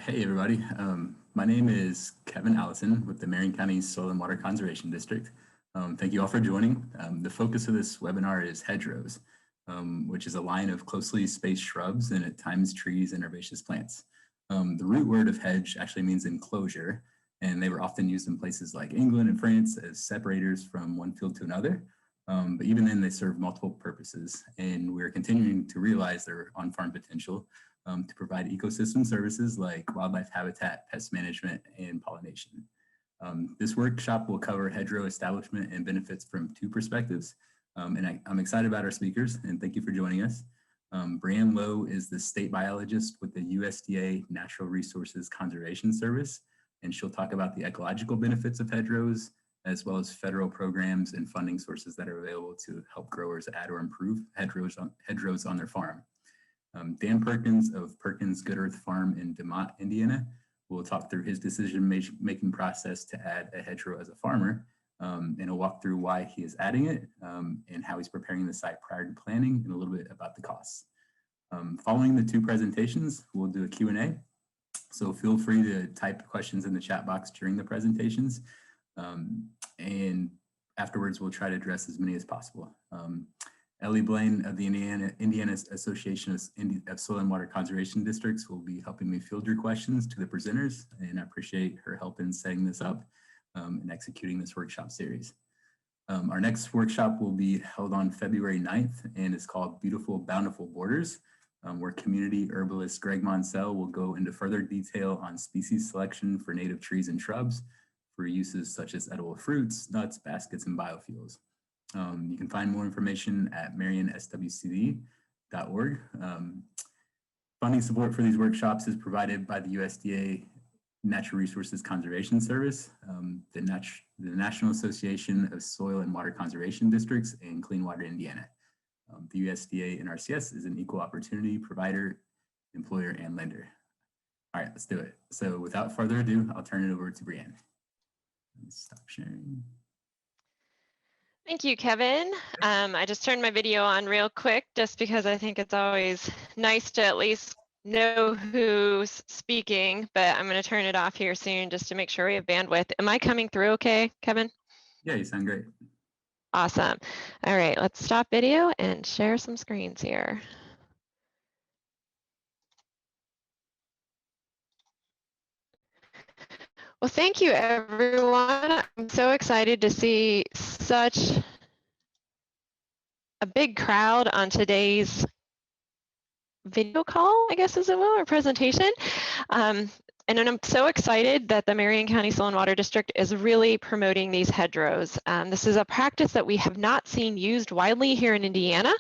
Hey everybody, my name is Kevin Allison with the Marion County Soil and Water Conservation District. Thank you all for joining. The focus of this webinar is hedgerows, which is a line of closely spaced shrubs and at times trees and herbaceous plants. The root word of hedge actually means enclosure, and they were often used in places like England and France as separators from one field to another. But even then they serve multiple purposes, and we're continuing to realize their on-farm potential to provide ecosystem services like wildlife habitat, pest management, and pollination. This workshop will cover hedgerow establishment and benefits from two perspectives. And I'm excited about our speakers, and thank you for joining us. Brianne Lowe is the state biologist with the USDA Natural Conservation Service, and she'll talk about the ecological benefits of hedgerows, as well as federal programs and funding sources that are available to help growers add or improve hedgerows on their farm. Dan Perkins of Perkins Good Earth Farm in DeMont, Indiana, will talk through his decision-making process to add a hedgerow as a farmer, and he'll walk through why he is adding it and how he's preparing the site prior to planning, and a little bit about the costs. Following the two presentations, we'll do a Q&A, so feel free to type questions in the chat box during the presentations, and afterwards we'll try to address as many as possible. Ellie Blaine of the Indiana Association of Soil and Water Conservation Districts will be helping me field your questions to the presenters, and I appreciate her help in setting this up and executing this workshop series. Our next workshop will be held on February 9th and is called Beautiful Bountiful Borders, where community herbalist Greg Monsell will go into further detail on species selection for native trees and shrubs for uses such as edible fruits, nuts, baskets, and biofuels. You can find more information at marionswcd.org. Funding support for these workshops is provided by the USDA-Natural Conservation Service, the National Association of Soil and Water Conservation Districts, and Clean Water Indiana. The USDA-NRCS is an equal opportunity provider, employer, and lender. All right, let's do it. So without further ado, I'll turn it over to Brianne. Let me stop sharing. Thank you, Kevin. I just turned my video on real quick just because I think it's always nice to at least know who's speaking, but I'm going to turn it off here soon just to make sure we have bandwidth. Am I coming through okay, Kevin? Yeah, you sound great. Awesome. All right, let's stop video and share some screens here. Well, thank you, everyone. I'm so excited to see such a big crowd on today's video call, I guess as it will, or presentation. And I'm so excited that the Marion County Soil and Water District is really promoting these hedgerows. This is a practice that we have not seen used widely here in Indiana,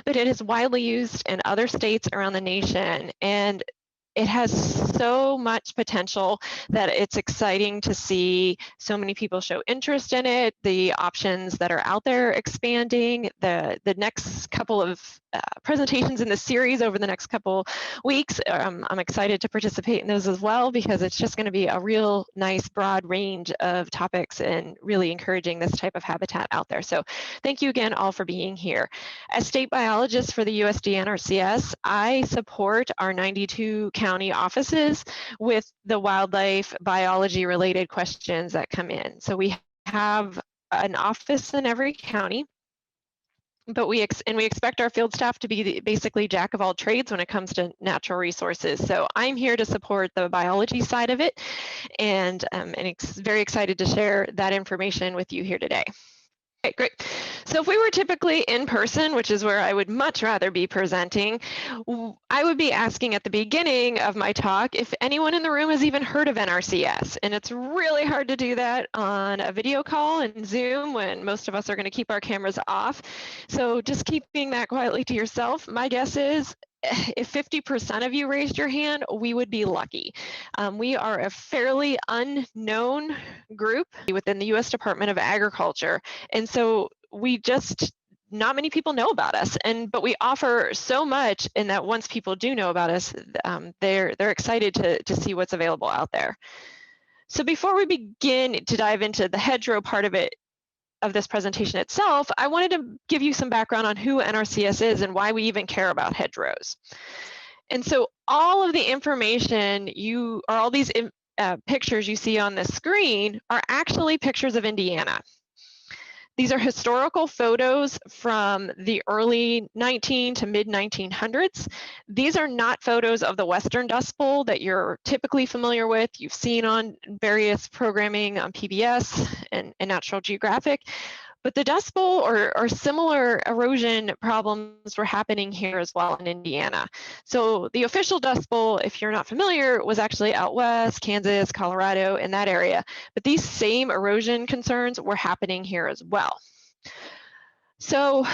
but it is widely used in other states around the nation. And it has so much potential that it's exciting to see so many people show interest in it, the options that are out there expanding, the next couple of presentations in the series over the next couple weeks. I'm excited to participate in those as well because it's just going to be a real nice broad range of topics and really encouraging this type of habitat out there. So thank you again all for being here. As state biologist for the USDA-NRCS, I support our 92 county offices with the wildlife biology related questions that come in. So we have an office in every county, but we expect our field staff to be basically jack of all trades when it comes to natural resources. So I'm here to support the biology side of it, and very excited to share that information with you here today. Okay, great. So if we were typically in person, which is where I would much rather be presenting, I would be asking at the beginning of my talk if anyone in the room has even heard of NRCS. And it's really hard to do that on a video call and Zoom when most of us are going to keep our cameras off. So just keeping that quietly to yourself, my guess is if 50% of you raised your hand, we would be lucky. We are a fairly unknown group within the U.S. Department of Agriculture. And so not many people know about us, but we offer so much in that once people do know about us, they're excited to see what's available out there. So before we begin to dive into the hedgerow part of this presentation itself, I wanted to give you some background on who NRCS is and why we even care about hedgerows. And so all of the information all these pictures you see on the screen are actually pictures of Indiana. These are historical photos from the early 19 to mid 1900s. These are not photos of the Western Dust Bowl that you're typically familiar with. You've seen on various programming on PBS and Natural Geographic. But the Dust Bowl or similar erosion problems were happening here as well in Indiana. So the official Dust Bowl, if you're not familiar, was actually out west, Kansas, Colorado, in that area. But these same erosion concerns were happening here as well. So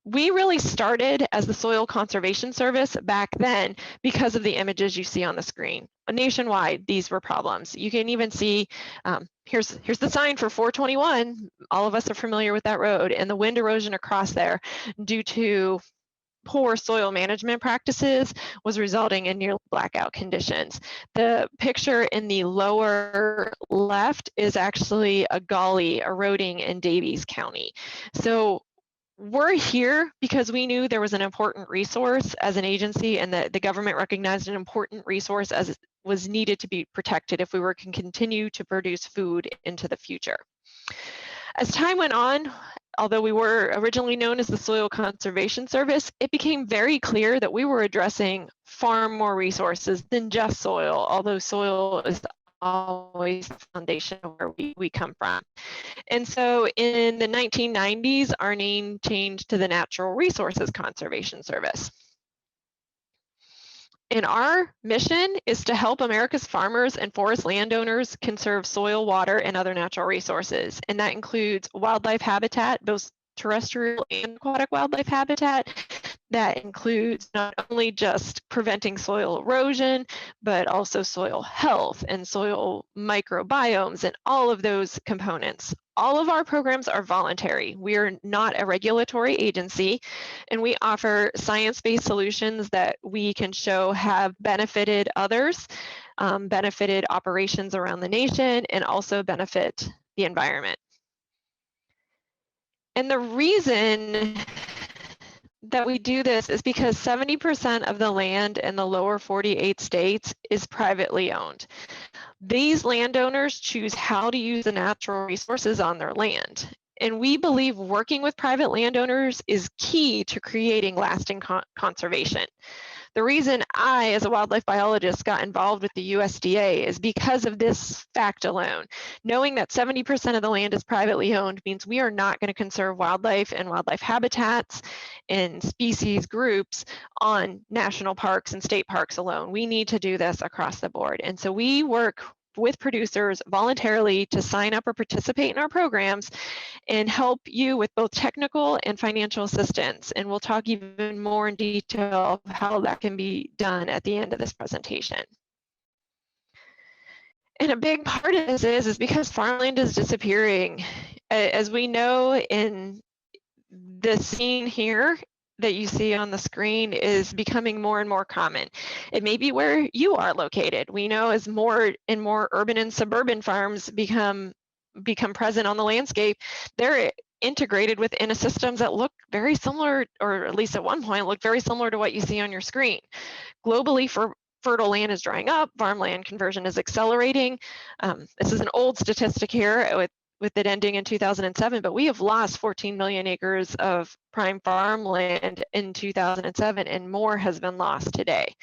we really started as the Soil Conservation Service back then because of the images you see on the screen. Nationwide, these were problems. You can even see, here's the sign for 421. All of us are familiar with that road, and the wind erosion across there due to poor soil management practices was resulting in near blackout conditions. The picture in the lower left is actually a gully eroding in Davies County. So we're here because we knew there was an important resource as an agency, and that the government recognized an important resource as it was needed to be protected if we were to continue to produce food into the future. As time went on, although we were originally known as the Soil Conservation Service, it became very clear that we were addressing far more resources than just soil, although soil is always the foundation of where we come from. And so in the 1990s, our name changed to the Natural Resources Conservation Service. And our mission is to help America's farmers and forest landowners conserve soil, water, and other natural resources. And that includes wildlife habitat, both terrestrial and aquatic wildlife habitat. That includes not only just preventing soil erosion, but also soil health and soil microbiomes and all of those components. All of our programs are voluntary. We are not a regulatory agency, and we offer science-based solutions that we can show have benefited others, benefited operations around the nation, and also benefit the environment. And the reason that we do this is because 70% of the land in the lower 48 states is privately owned. These landowners choose how to use the natural resources on their land. And we believe working with private landowners is key to creating lasting conservation. The reason I, as a wildlife biologist, got involved with the USDA is because of this fact alone. Knowing that 70% of the land is privately owned means we are not going to conserve wildlife and wildlife habitats and species groups on national parks and state parks alone. We need to do this across the board. And so we work with producers voluntarily to sign up or participate in our programs and help you with both technical and financial assistance. And we'll talk even more in detail of how that can be done at the end of this presentation. And a big part of this is because farmland is disappearing. As we know, in the scene here that you see on the screen is becoming more and more common. It may be where you are located. We know as more and more urban and suburban farms become present on the landscape, they're integrated within systems that look very similar, or at least at one point look very similar to what you see on your screen. Globally, fertile land is drying up, farmland conversion is accelerating. This is an old statistic here with it ending in 2007, but we have lost 14 million acres of prime farmland in 2007, and more has been lost today.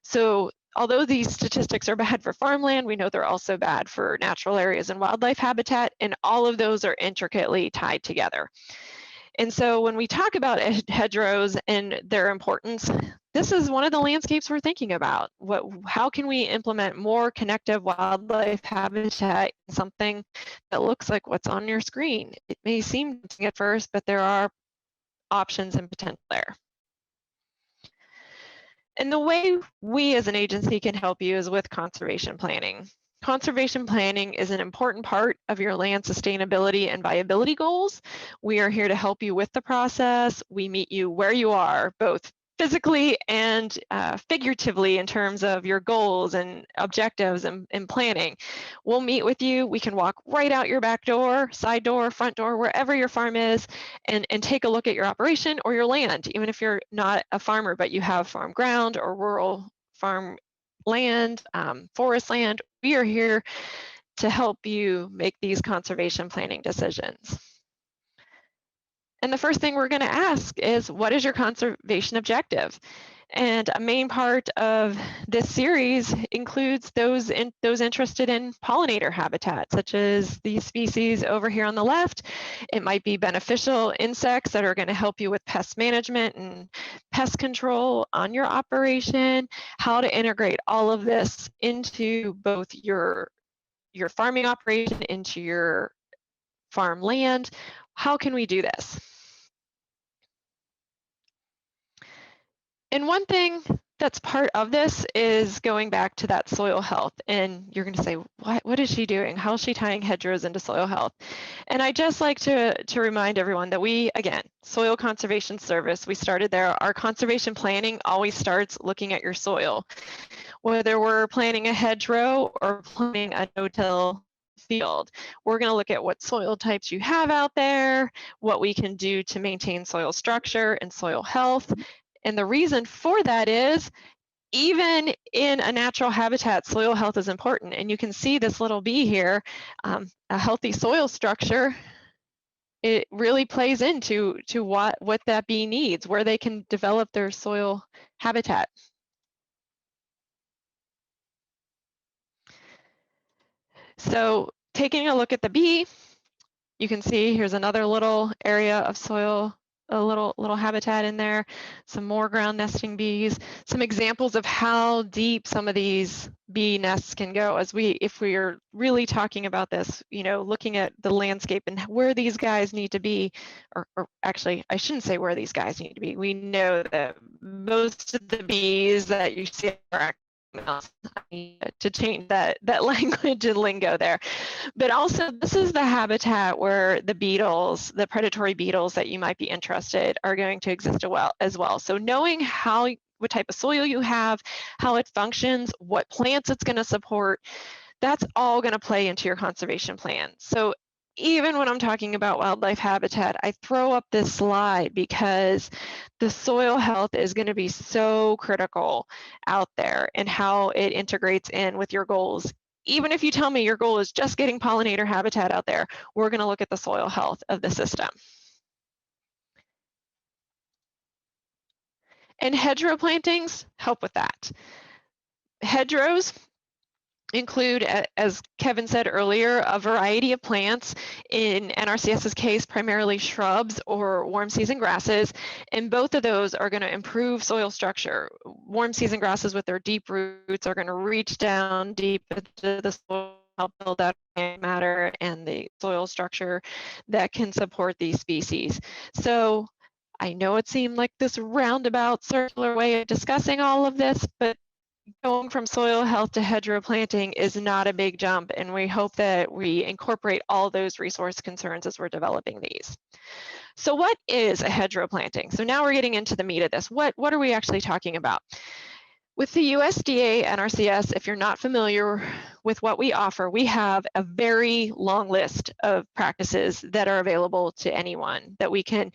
So although these statistics are bad for farmland, we know they're also bad for natural areas and wildlife habitat, and all of those are intricately tied together. And so when we talk about hedgerows and their importance, this is one of the landscapes we're thinking about. How can we implement more connective wildlife habitat in something that looks like what's on your screen? It may seem tempting at first, but there are options and potential there. And the way we as an agency can help you is with conservation planning. Conservation planning is an important part of your land sustainability and viability goals. We are here to help you with the process. We meet you where you are, both physically and figuratively in terms of your goals and objectives and planning. We'll meet with you. We can walk right out your back door, side door, front door, wherever your farm is, and take a look at your operation or your land, even if you're not a farmer, but you have farm ground or rural farm land, forest land. We are here to help you make these conservation planning decisions. And the first thing we're going to ask is, what is your conservation objective? And a main part of this series includes those interested in pollinator habitat, such as these species over here on the left. It might be beneficial insects that are going to help you with pest management and pest control on your operation, how to integrate all of this into both your farming operation, into your farmland. How can we do this? And one thing that's part of this is going back to that soil health. And you're going to say, what is she doing? How is she tying hedgerows into soil health? And I just like to remind everyone that we, again, Soil Conservation Service, we started there. Our conservation planning always starts looking at your soil. Whether we're planting a hedgerow or planting a no-till field, we're going to look at what soil types you have out there, what we can do to maintain soil structure and soil health. And the reason for that is, even in a natural habitat, soil health is important. And you can see this little bee here, a healthy soil structure, it really plays into what that bee needs, where they can develop their soil habitat. So taking a look at the bee, you can see here's another little area of soil, a little habitat in there, some more ground nesting bees, some examples of how deep some of these bee nests can go. If we are really talking about this, looking at the landscape and where these guys need to be, or actually, I shouldn't say where these guys need to be. We know that most of the bees that you see are to change that language and lingo there. But also, this is the habitat where the beetles, the predatory beetles that you might be interested, are going to exist as well. So knowing what type of soil you have, how it functions, what plants it's going to support, that's all going to play into your conservation plan. So even when I'm talking about wildlife habitat, I throw up this slide because the soil health is going to be so critical out there and how it integrates in with your goals. Even if you tell me your goal is just getting pollinator habitat out there, we're going to look at the soil health of the system. And hedgerow plantings help with that. Hedgerows include, as Kevin said earlier, a variety of plants. In NRCS's case, primarily shrubs or warm season grasses, and both of those are going to improve soil structure. Warm season grasses with their deep roots are going to reach down deep into the soil, help build up matter and the soil structure that can support these species. So I know it seemed like this roundabout circular way of discussing all of this, but going from soil health to hedgerow planting is not a big jump, and we hope that we incorporate all those resource concerns as we're developing these. So what is a hedgerow planting? So now we're getting into the meat of this. What are we actually talking about? With the USDA-NRCS, if you're not familiar with what we offer, we have a very long list of practices that are available to anyone that we can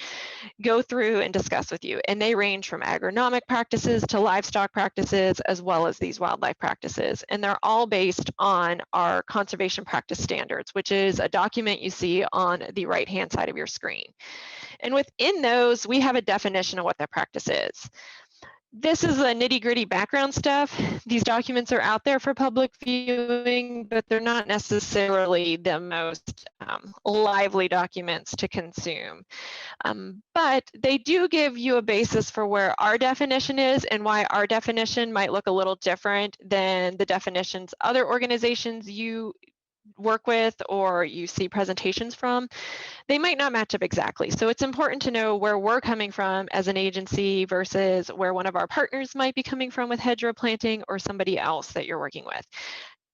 go through and discuss with you. And they range from agronomic practices to livestock practices, as well as these wildlife practices. And they're all based on our conservation practice standards, which is a document you see on the right-hand side of your screen. And within those, we have a definition of what that practice is. This is the nitty-gritty background stuff. These documents are out there for public viewing, but they're not necessarily the most lively documents to consume. But they do give you a basis for where our definition is and why our definition might look a little different than the definitions other organizations you work with or you see presentations from. They might not match up exactly. So it's important to know where we're coming from as an agency versus where one of our partners might be coming from with hedgerow planting or somebody else that you're working with.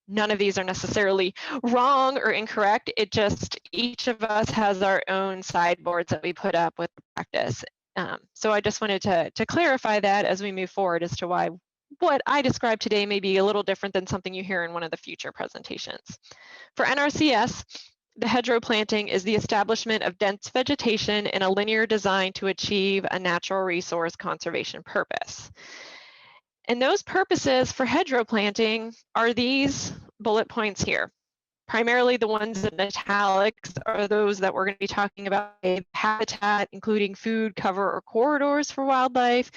None of these are necessarily wrong or incorrect. It just, each of us has our own sideboards that we put up with the practice. So I just wanted to clarify that as we move forward as to why what I described today may be a little different than something you hear in one of the future presentations. For NRCS, the hedgerow planting is the establishment of dense vegetation in a linear design to achieve a natural resource conservation purpose. And those purposes for hedgerow planting are these bullet points here. Primarily the ones in italics are those that we're going to be talking about: habitat, including food, cover, or corridors for wildlife,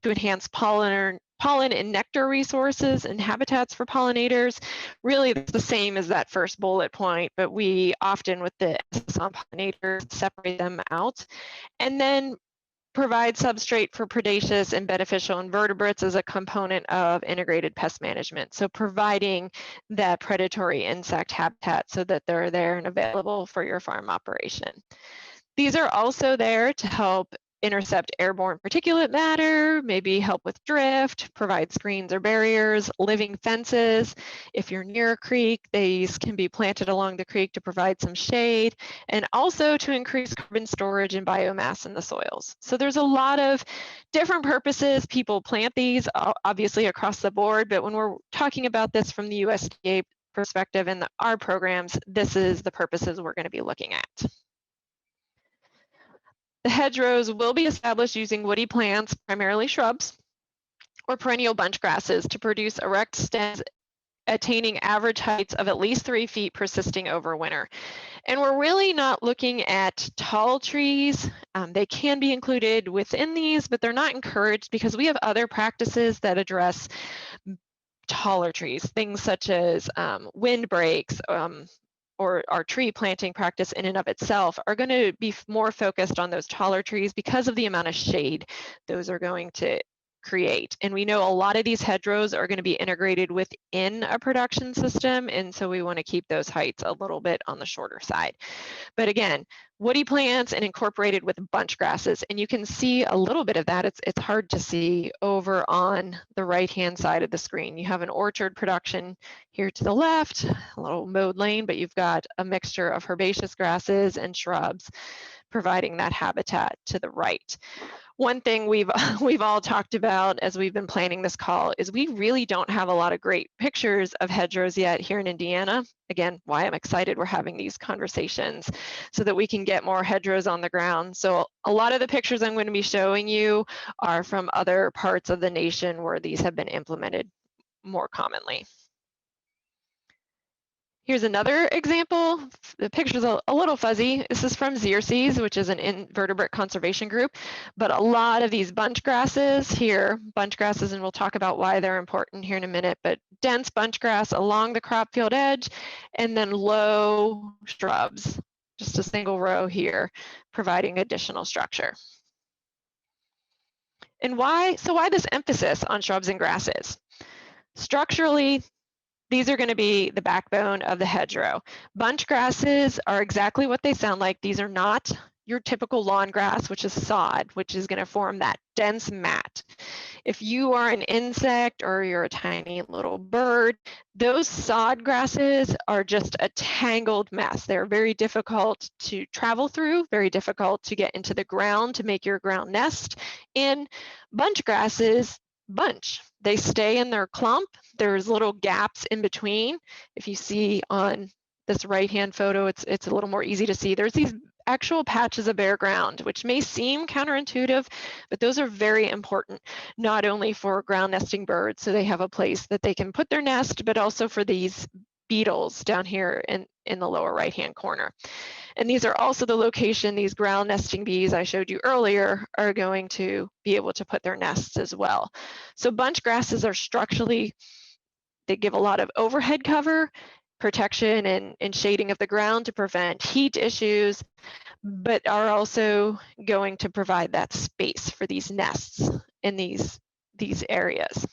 to enhance pollen and nectar resources and habitats for pollinators. Really, it's the same as that first bullet point, but we often, with the emphasis on pollinators, separate them out. And then provide substrate for predaceous and beneficial invertebrates as a component of integrated pest management. So providing that predatory insect habitat so that they're there and available for your farm operation. These are also there to help intercept airborne particulate matter, maybe help with drift, provide screens or barriers, living fences. If you're near a creek, these can be planted along the creek to provide some shade, and also to increase carbon storage and biomass in the soils. So there's a lot of different purposes people plant these, obviously across the board, but when we're talking about this from the USDA perspective and our programs, this is the purposes we're going to be looking at. The hedgerows will be established using woody plants, primarily shrubs, or perennial bunch grasses to produce erect stems attaining average heights of at least 3 feet persisting over winter. And we're really not looking at tall trees. They can be included within these, but they're not encouraged because we have other practices that address taller trees, things such as windbreaks, or our tree planting practice in and of itself are going to be more focused on those taller trees because of the amount of shade those are going to create. And we know a lot of these hedgerows are going to be integrated within a production system, and so we want to keep those heights a little bit on the shorter side. But again, woody plants and incorporated with bunch grasses, and you can see a little bit of that. It's hard to see over on the right-hand side of the screen. You have an orchard production here to the left, a little mowed lane, but you've got a mixture of herbaceous grasses and shrubs providing that habitat to the right. One thing we've all talked about as we've been planning this call is we really don't have a lot of great pictures of hedgerows yet here in Indiana. Again, why I'm excited we're having these conversations so that we can get more hedgerows on the ground. So a lot of the pictures I'm going to be showing you are from other parts of the nation where these have been implemented more commonly. Here's another example. The picture's a little fuzzy. This is from Xerces, which is an invertebrate conservation group, but a lot of these bunch grasses here, bunch grasses, and we'll talk about why they're important here in a minute, but dense bunch grass along the crop field edge, and then low shrubs, just a single row here, providing additional structure. And why this emphasis on shrubs and grasses? Structurally, these are going to be the backbone of the hedgerow. Bunch grasses are exactly what they sound like. These are not your typical lawn grass, which is sod, which is going to form that dense mat. If you are an insect or you're a tiny little bird, those sod grasses are just a tangled mess. They're very difficult to travel through, very difficult to get into the ground to make your ground nest in. Bunch grasses bunch. They stay in their clump. There's little gaps in between. If you see on this right-hand photo, it's a little more easy to see. There's these actual patches of bare ground, which may seem counterintuitive, but those are very important, not only for ground nesting birds, so they have a place that they can put their nest, but also for these beetles down here in the lower right-hand corner. And these are also the location these ground nesting bees I showed you earlier are going to be able to put their nests as well. So bunch grasses are structurally, they give a lot of overhead cover, protection and shading of the ground to prevent heat issues, but are also going to provide that space for these nests in these areas.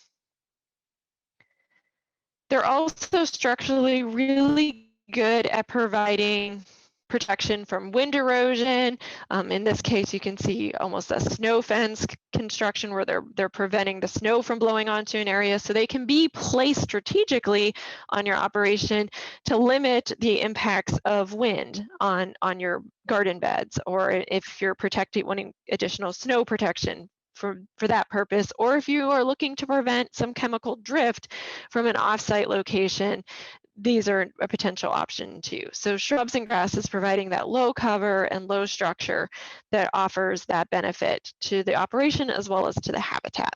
They're also structurally really good at providing protection from wind erosion. In this case, you can see almost a snow fence construction where they're preventing the snow from blowing onto an area, so they can be placed strategically on your operation to limit the impacts of wind on your garden beds, or if you're wanting additional snow protection for that purpose, or if you are looking to prevent some chemical drift from an off-site location, these are a potential option too. So shrubs and grasses providing that low cover and low structure that offers that benefit to the operation as well as to the habitat.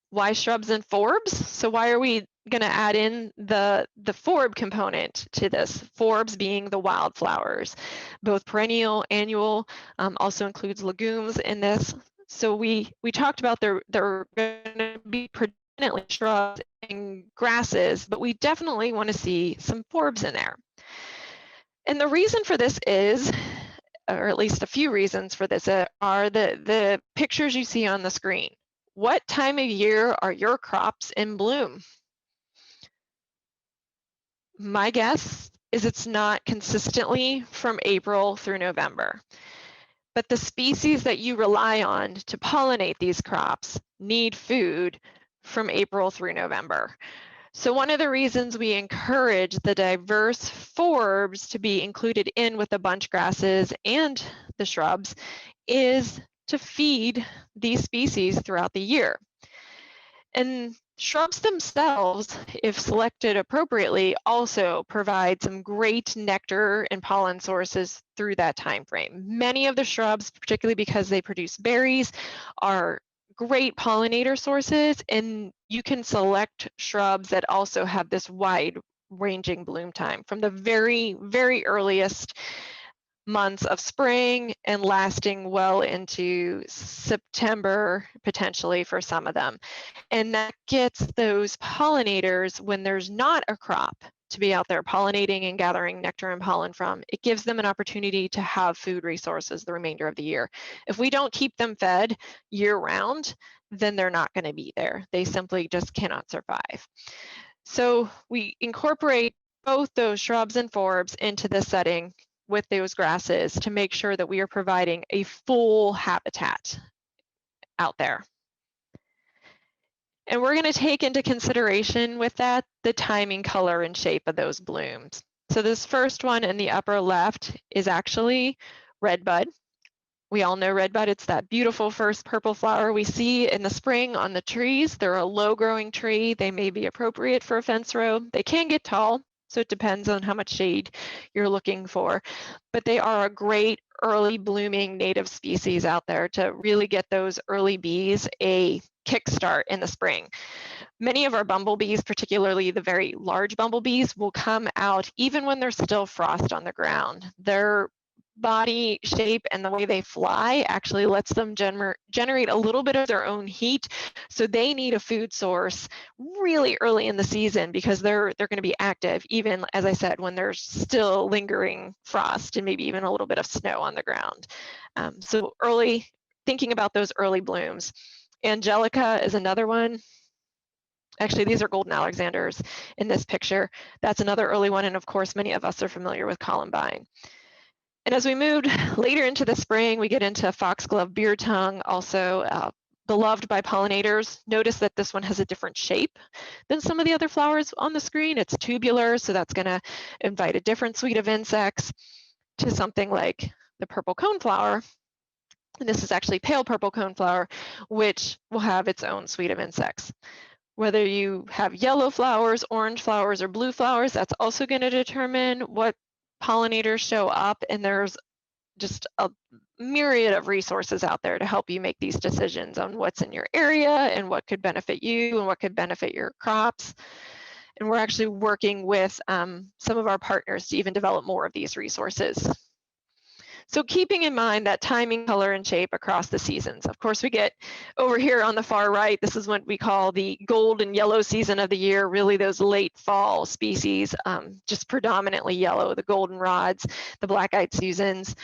Why shrubs and forbs? So why are we going to add in the forb component to this? Forbs being the wildflowers, both perennial, annual, also includes legumes in this. So we talked about they're going to be predominantly shrubs and grasses, but we definitely want to see some forbs in there. And the reason for this is, or at least a few reasons for this, are the pictures you see on the screen. What time of year are your crops in bloom? My guess is it's not consistently from April through November. But the species that you rely on to pollinate these crops need food from April through November. So one of the reasons we encourage the diverse forbs to be included in with the bunch grasses and the shrubs is to feed these species throughout the year. And shrubs themselves, if selected appropriately, also provide some great nectar and pollen sources through that time frame. Many of the shrubs, particularly because they produce berries, are great pollinator sources, and you can select shrubs that also have this wide ranging bloom time from the very, very earliest months of spring and lasting well into September, potentially for some of them. And that gets those pollinators, when there's not a crop to be out there pollinating and gathering nectar and pollen from, it gives them an opportunity to have food resources the remainder of the year. If we don't keep them fed year round, then they're not going to be there. They simply just cannot survive. So we incorporate both those shrubs and forbs into this setting with those grasses to make sure that we are providing a full habitat out there. And we're going to take into consideration with that the timing, color, and shape of those blooms. So this first one in the upper left is actually redbud. We all know redbud. It's that beautiful first purple flower we see in the spring on the trees. They're a low-growing tree. They may be appropriate for a fence row. They can get tall, so it depends on how much shade you're looking for. But they are a great early blooming native species out there to really get those early bees a kickstart in the spring. Many of our bumblebees, particularly the very large bumblebees, will come out even when there's still frost on the ground. Their body shape and the way they fly actually lets them generate a little bit of their own heat. So they need a food source really early in the season because they're going to be active, even, as I said, when there's still lingering frost and maybe even a little bit of snow on the ground. So early, thinking about those early blooms. Angelica is another one. Actually, these are golden Alexanders in this picture. That's another early one. And of course, many of us are familiar with columbine. And as we moved later into the spring, we get into foxglove beard tongue, also beloved by pollinators. Notice that this one has a different shape than some of the other flowers on the screen. It's tubular, so that's going to invite a different suite of insects to something like the purple coneflower. And this is actually pale purple coneflower, which will have its own suite of insects. Whether you have yellow flowers, orange flowers, or blue flowers, that's also going to determine what pollinators show up, and there's just a myriad of resources out there to help you make these decisions on what's in your area and what could benefit you and what could benefit your crops. And we're actually working with some of our partners to even develop more of these resources. So keeping in mind that timing, color, and shape across the seasons. Of course, we get over here on the far right, this is what we call the gold and yellow season of the year, really those late fall species, just predominantly yellow, the goldenrods, the black-eyed Susans.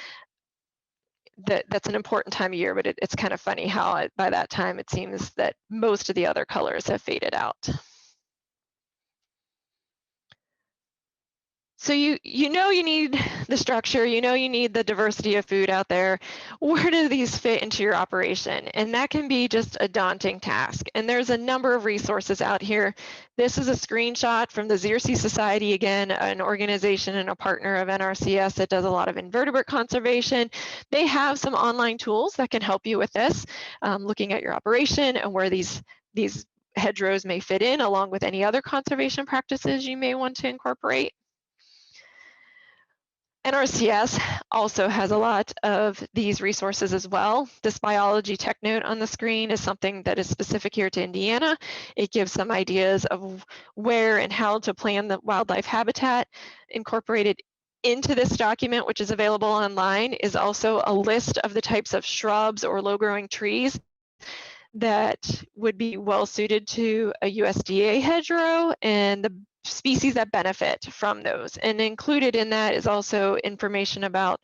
That's an important time of year, but it's kind of funny how by that time it seems that most of the other colors have faded out. So you know you need the structure, you know you need the diversity of food out there. Where do these fit into your operation? And that can be just a daunting task. And there's a number of resources out here. This is a screenshot from the Xerces Society, again, an organization and a partner of NRCS that does a lot of invertebrate conservation. They have some online tools that can help you with this, looking at your operation and where these hedgerows may fit in, along with any other conservation practices you may want to incorporate. NRCS also has a lot of these resources as well. This biology tech note on the screen is something that is specific here to Indiana. It gives some ideas of where and how to plan the wildlife habitat. Incorporated into this document, which is available online, is also a list of the types of shrubs or low-growing trees that would be well suited to a USDA hedgerow and the species that benefit from those. And included in that is also information about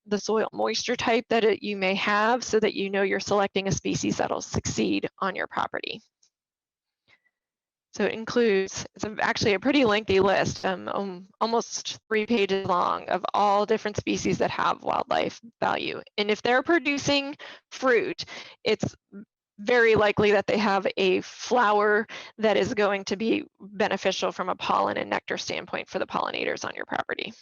the soil moisture type that you may have, so that you know you're selecting a species that'll succeed on your property. So it includes, it's actually a pretty lengthy list, almost 3 pages long, of all different species that have wildlife value. And if they're producing fruit, it's very likely that they have a flower that is going to be beneficial from a pollen and nectar standpoint for the pollinators on your property.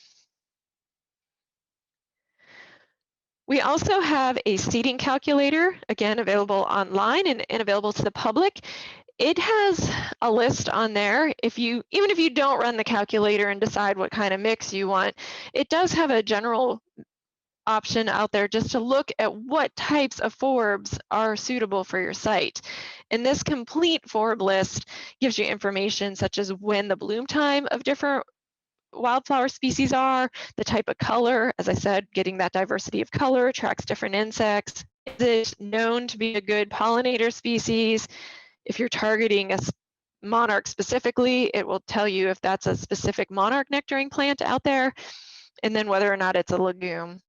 We also have a seeding calculator, again, available online and available to the public. It has a list on there. Even if you don't run the calculator and decide what kind of mix you want, it does have a general option out there just to look at what types of forbs are suitable for your site. And this complete forb list gives you information such as when the bloom time of different wildflower species are, the type of color. As I said, getting that diversity of color attracts different insects. Is it known to be a good pollinator species? If you're targeting a monarch specifically, it will tell you if that's a specific monarch nectaring plant out there, and then whether or not it's a legume.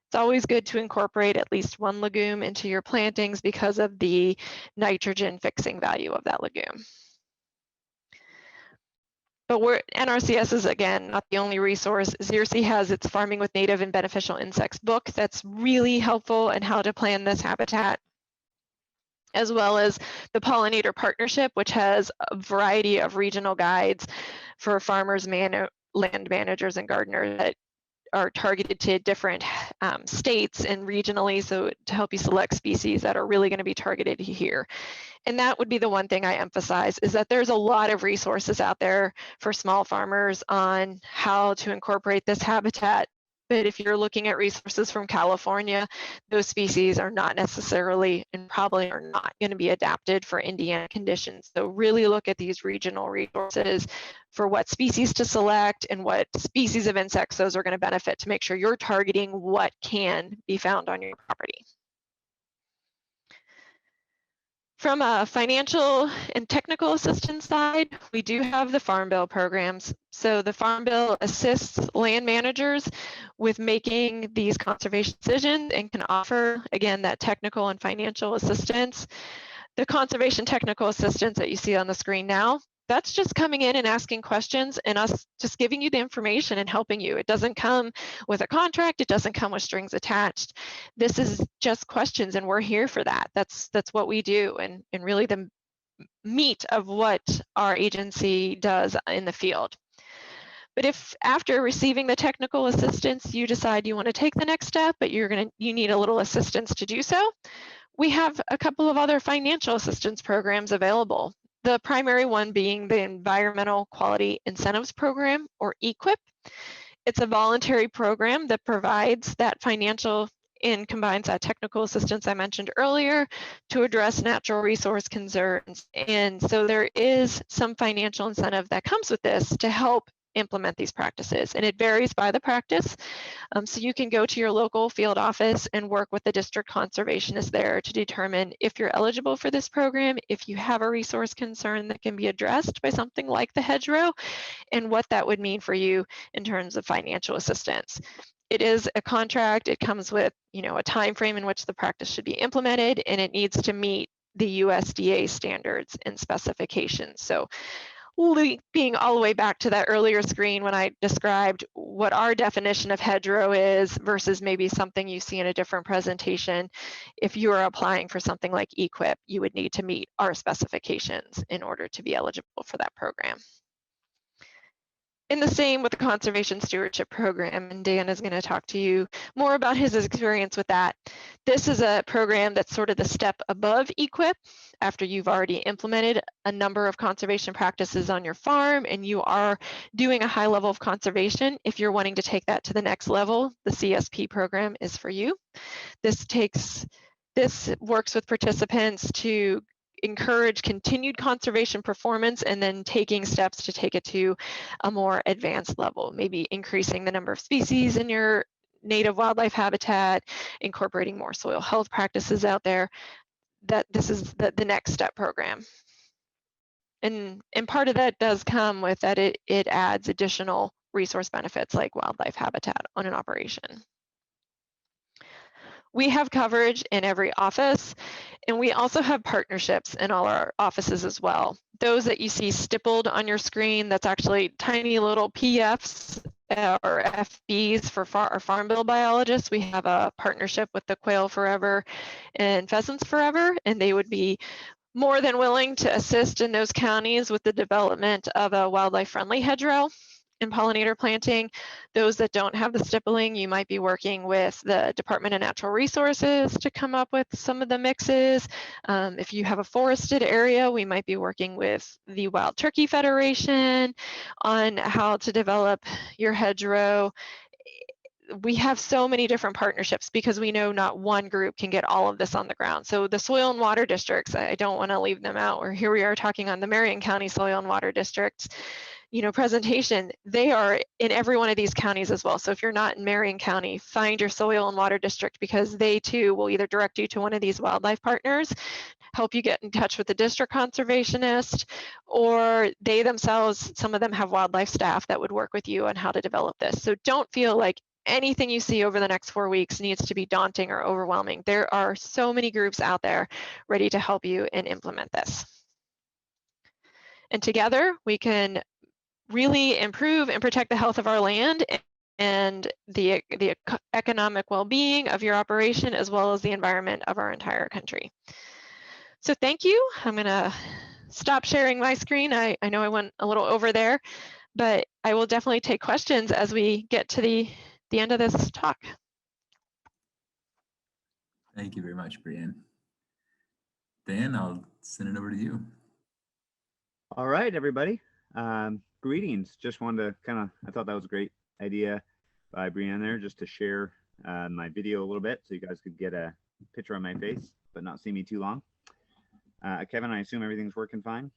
It's always good to incorporate at least one legume into your plantings because of the nitrogen fixing value of that legume. But NRCS is, again, not the only resource. Xerces has its Farming with Native and Beneficial Insects book that's really helpful in how to plan this habitat, as well as the Pollinator Partnership, which has a variety of regional guides for farmers, land managers, and gardeners that are targeted to different states and regionally, so to help you select species that are really going to be targeted here. And that would be the one thing I emphasize, is that there's a lot of resources out there for small farmers on how to incorporate this habitat. But if you're looking at resources from California, those species are not necessarily, and probably are not going to be adapted for Indiana conditions. So really look at these regional resources for what species to select and what species of insects those are going to benefit, to make sure you're targeting what can be found on your property. From a financial and technical assistance side, we do have the Farm Bill programs. So the Farm Bill assists land managers with making these conservation decisions and can offer, again, that technical and financial assistance. The conservation technical assistance that you see on the screen now, that's just coming in and asking questions and us just giving you the information and helping you. It doesn't come with a contract. It doesn't come with strings attached. This is just questions, and we're here for that. That's what we do, and really the meat of what our agency does in the field. But if after receiving the technical assistance, you decide you want to take the next step, but you need a little assistance to do so, we have a couple of other financial assistance programs available. The primary one being the Environmental Quality Incentives Program, or EQIP. It's a voluntary program that provides that financial and combines that technical assistance I mentioned earlier to address natural resource concerns. And so there is some financial incentive that comes with this to help implement these practices, and it varies by the practice. So you can go to your local field office and work with the district conservationist there to determine if you're eligible for this program, if you have a resource concern that can be addressed by something like the hedgerow, and what that would mean for you in terms of financial assistance. It is a contract. It comes with, a time frame in which the practice should be implemented, and it needs to meet the USDA standards and specifications. So leaping all the way back to that earlier screen when I described what our definition of hedgerow is versus maybe something you see in a different presentation. If you are applying for something like EQIP, you would need to meet our specifications in order to be eligible for that program. And the same with the Conservation Stewardship Program, and Dan is going to talk to you more about his experience with that. This is a program that's sort of the step above EQIP after you've already implemented a number of conservation practices on your farm and you are doing a high level of conservation. If you're wanting to take that to the next level, the CSP program is for you. This works with participants to encourage continued conservation performance and then taking steps to take it to a more advanced level, maybe increasing the number of species in your native wildlife habitat, incorporating more soil health practices out there. That this is the next step program. And part of that does come with that it adds additional resource benefits like wildlife habitat on an operation. We have coverage in every office, and we also have partnerships in all our offices as well. Those that you see stippled on your screen, that's actually tiny little PFs or FBs for our Farm Bill biologists. We have a partnership with the Quail Forever and Pheasants Forever, and they would be more than willing to assist in those counties with the development of a wildlife-friendly hedgerow and pollinator planting. Those that don't have the stippling, you might be working with the Department of Natural Resources to come up with some of the mixes. If you have a forested area, we might be working with the Wild Turkey Federation on how to develop your hedgerow. We have so many different partnerships because we know not one group can get all of this on the ground. So the soil and water districts, I don't want to leave them out. Or here we are talking on the Marion County Soil and Water District, presentation. They are in every one of these counties as well. So if you're not in Marion County, find your soil and water district because they too will either direct you to one of these wildlife partners, help you get in touch with the district conservationist, or they themselves, some of them have wildlife staff that would work with you on how to develop this. So don't feel like anything you see over the next 4 weeks needs to be daunting or overwhelming. There are so many groups out there ready to help you and implement this. And together we can really improve and protect the health of our land and the economic well-being of your operation as well as the environment of our entire country. So thank you. I'm gonna stop sharing my screen. I know I went a little over there, but I will definitely take questions as we get to the end of this talk. Thank you very much, Brianne. Dan, I'll send it over to you. All right, everybody. Greetings. Just wanted to I thought that was a great idea by Brianne there, just to share my video a little bit so you guys could get a picture of my face, but not see me too long. Kevin, I assume everything's working fine?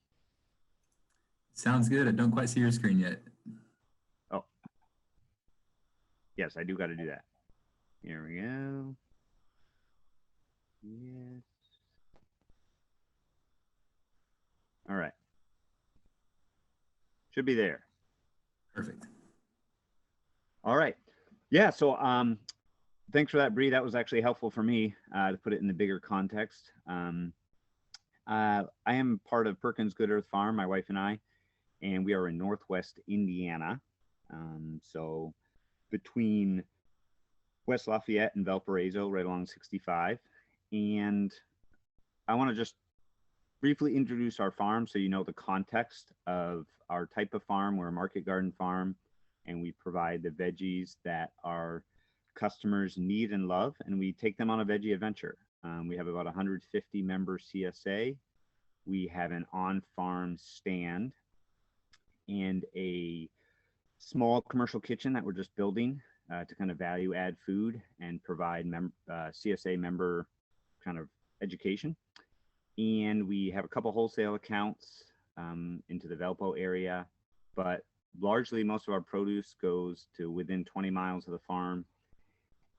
Sounds good. I don't quite see your screen yet. Oh. Yes, I do got to do that. Here we go. Yes. All right. Should be there. Perfect. All right. Yeah, so thanks for that, Bree. That was actually helpful for me to put it in the bigger context. I am part of Perkins Good Earth Farm, my wife and I, and we are in Northwest Indiana. So between West Lafayette and Valparaiso, right along 65. And I want to just briefly introduce our farm so you know the context of our type of farm. We're a market garden farm, and we provide the veggies that our customers need and love, and we take them on a veggie adventure. We have about 150 member CSA. We have an on-farm stand and a small commercial kitchen that we're just building to kind of value add food and provide CSA member kind of education. And we have a couple wholesale accounts into the Valpo area, but largely most of our produce goes to within 20 miles of the farm,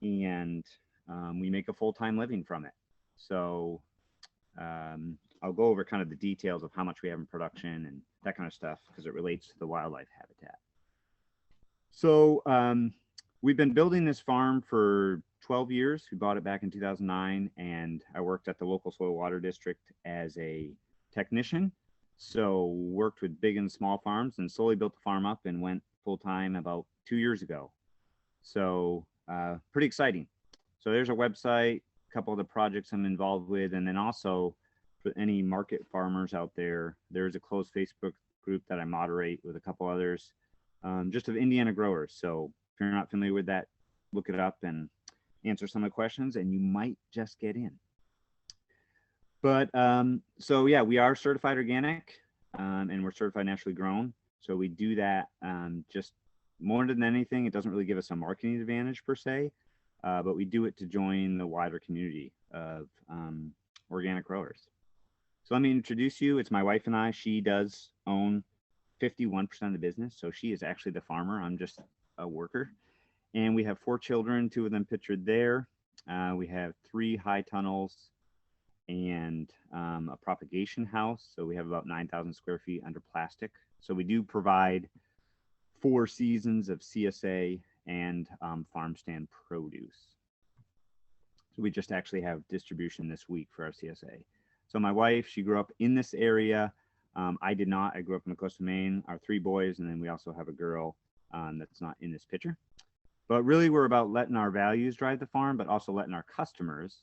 and we make a full-time living from it. So I'll go over kind of the details of how much we have in production and that kind of stuff because it relates to the wildlife habitat. So we've been building this farm for 12 years. We bought it back in 2009, and I worked at the local soil water district as a technician So worked with big and small farms and slowly built the farm up and went full time about 2 years ago. So pretty exciting. So there's a website, a couple of the projects I'm involved with, and then also for any market farmers out there, there's a closed Facebook group that I moderate with a couple others, just of Indiana growers. So if you're not familiar with that, look it up and answer some of the questions, and you might just get in. But so yeah, we are certified organic, and we're certified naturally grown. So we do that just more than anything. It doesn't really give us a marketing advantage per se, but we do it to join the wider community of organic growers. So let me introduce you. It's my wife and I. She does own 51% of the business. So she is actually the farmer. I'm just a worker. And we have 4 children, 2 of them pictured there. We have 3 high tunnels and a propagation house. So we have about 9,000 square feet under plastic. So we do provide 4 seasons of CSA and farm stand produce. So we just actually have distribution this week for our CSA. So my wife, she grew up in this area. I did not. I grew up in the coast of Maine. Our 3 boys, and then we also have a girl that's not in this picture. But really, we're about letting our values drive the farm, but also letting our customers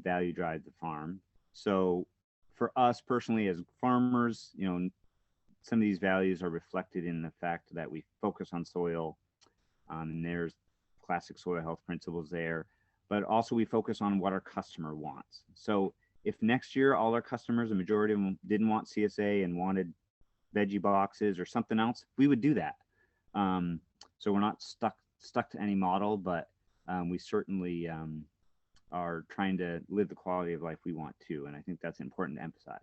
value drive the farm. So for us personally as farmers, you know, some of these values are reflected in the fact that we focus on soil, and there's classic soil health principles there, but also we focus on what our customer wants. So if next year all our customers, a majority of them, didn't want CSA and wanted veggie boxes or something else, we would do that. So we're not stuck to any model, but we certainly are trying to live the quality of life we want to, and I think that's important to emphasize.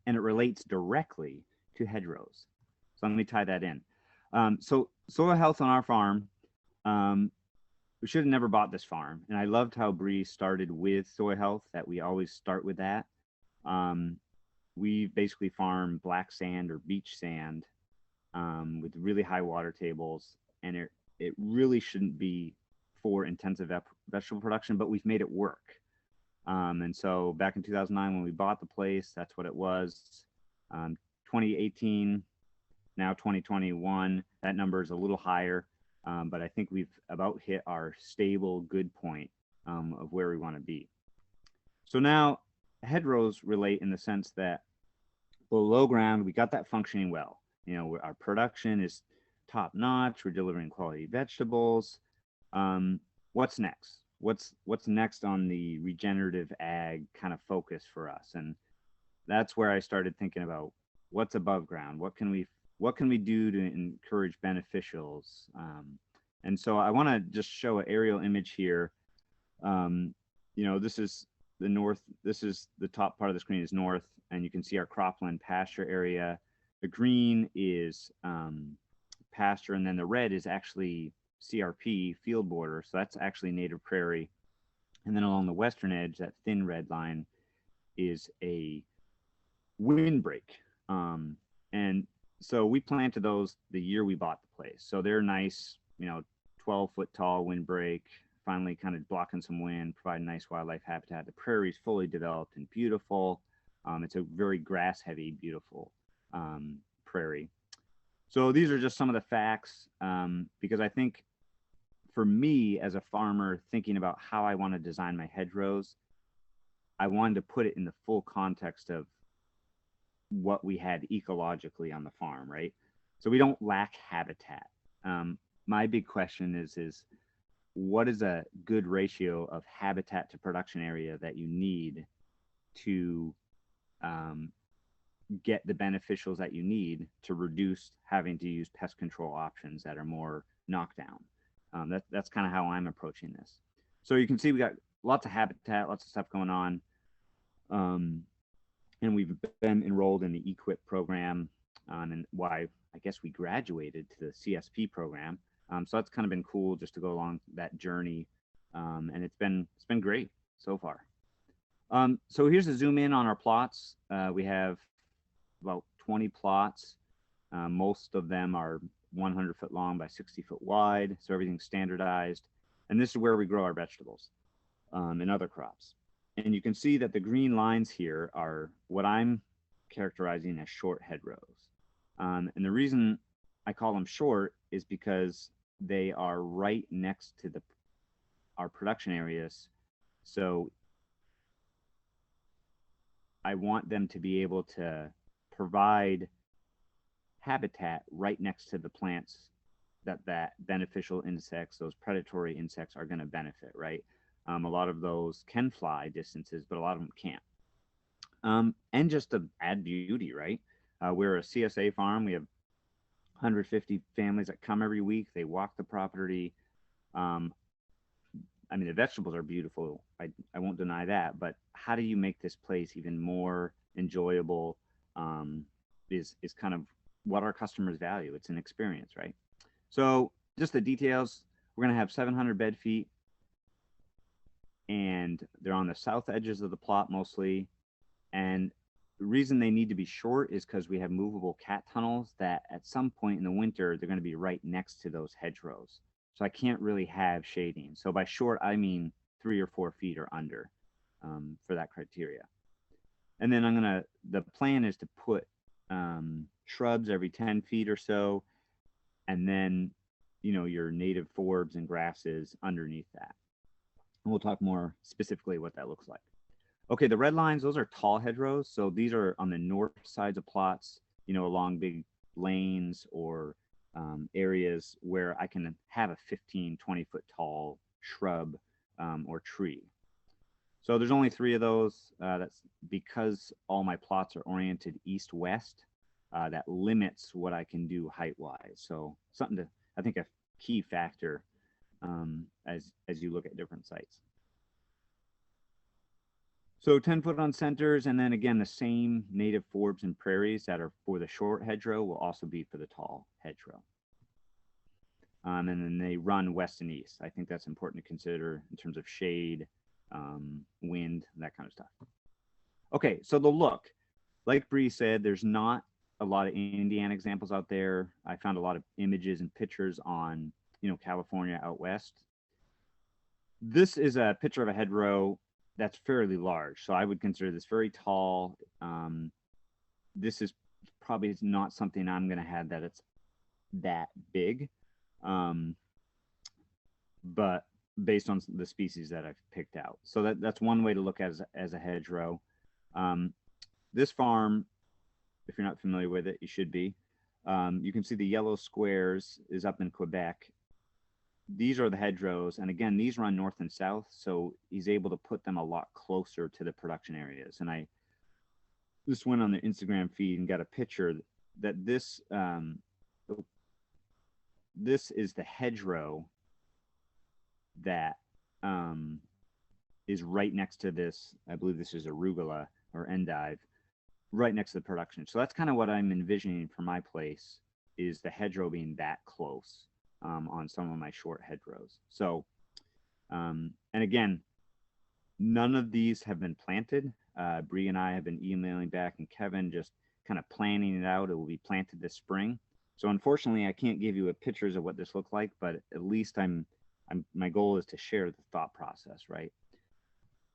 And it relates directly to hedgerows. So let me tie that in. So soil health on our farm, we should have never bought this farm. And I loved how Bree started with soil health, that we always start with that. We basically farm black sand or beach sand with really high water tables. And it really shouldn't be for intensive vegetable production, but we've made it work. And so back in 2009, when we bought the place, that's what it was. 2018, now 2021, that number is a little higher. But I think we've about hit our stable good point of where we want to be. So now hedgerows relate in the sense that below ground, we got that functioning well. You know, our production is top notch. We're delivering quality vegetables. What's next? What's next on the regenerative ag kind of focus for us? And that's where I started thinking about what's above ground. What can we do to encourage beneficials? And so I want to just show an aerial image here. You know, this is the north. This is the top part of the screen is north, and you can see our cropland pasture area. The green is pasture, and then the red is actually CRP, field border. So that's actually native prairie. And then along the western edge, that thin red line is a windbreak. And so we planted those the year we bought the place. So they're nice, you know, 12-foot tall windbreak, finally kind of blocking some wind, providing nice wildlife habitat. The prairie is fully developed and beautiful. It's a very grass heavy, beautiful prairie. So these are just some of the facts, because I think for me as a farmer thinking about how I want to design my hedgerows, I wanted to put it in the full context of what we had ecologically on the farm, right? So we don't lack habitat. My big question is what is a good ratio of habitat to production area that you need to get the beneficials that you need to reduce having to use pest control options that are more knockdown. That's kind of how I'm approaching this. So you can see we got lots of habitat, lots of stuff going on. And we've been enrolled in the EQIP program, and why I guess we graduated to the CSP program. So that's kind of been cool just to go along that journey. And it's been great so far. So here's a zoom in on our plots. We have about 20 plots. Most of them are 100-foot long by 60-foot wide. So everything's standardized. And this is where we grow our vegetables and other crops. And you can see that the green lines here are what I'm characterizing as short hedgerows. And the reason I call them short is because they are right next to our production areas. So I want them to be able to provide habitat right next to the plants that beneficial insects, those predatory insects, are going to benefit, right? A lot of those can fly distances, but a lot of them can't. And just to add beauty, right? We're a CSA farm. We have 150 families that come every week. They walk the property. I mean, the vegetables are beautiful. I won't deny that. But how do you make this place even more enjoyable? Is kind of what our customers value. It's an experience, right? So just the details. We're going to have 700 bed feet, and they're on the south edges of the plot mostly. And the reason they need to be short is because we have movable cat tunnels that at some point in the winter, they're going to be right next to those hedgerows. So I can't really have shading. So by short, I mean 3 or 4 feet or under for that criteria. And then the plan is to put shrubs every 10 feet or so, and then, you know, your native forbs and grasses underneath that. And we'll talk more specifically what that looks like. Okay, the red lines, those are tall hedgerows. So these are on the north sides of plots, you know, along big lanes or areas where I can have a 15, 20-foot tall shrub or tree. So there's only 3 of those. That's because all my plots are oriented east-west. That limits what I can do height-wise. So something to, I think, a key factor as you look at different sites. So 10 foot on centers, and then again, the same native forbs and prairies that are for the short hedgerow will also be for the tall hedgerow. And then they run west and east. I think that's important to consider in terms of shade, wind, that kind of stuff. Okay, so the look, like Bree said, there's not a lot of Indiana examples out there. I found a lot of images and pictures on, you know, California out west. This is a picture of a hedgerow that's fairly large. So I would consider this very tall. This is probably not something I'm going to have that it's that big. But based on the species that I've picked out. So that's one way to look at it as a hedgerow. This farm, if you're not familiar with it, you should be. You can see the yellow squares is up in Quebec. These are the hedgerows, and again, these run north and south, so he's able to put them a lot closer to the production areas. And I just went on the Instagram feed and got a picture that this is the hedgerow that is right next to this. I believe this is arugula or endive, right next to the production. So that's kind of what I'm envisioning for my place, is the hedgerow being that close. On some of my short hedgerows. So, and again, none of these have been planted. Bree and I have been emailing back, and Kevin just kind of planning it out. It will be planted this spring. So unfortunately, I can't give you pictures of what this looks like, but at least my goal is to share the thought process, right?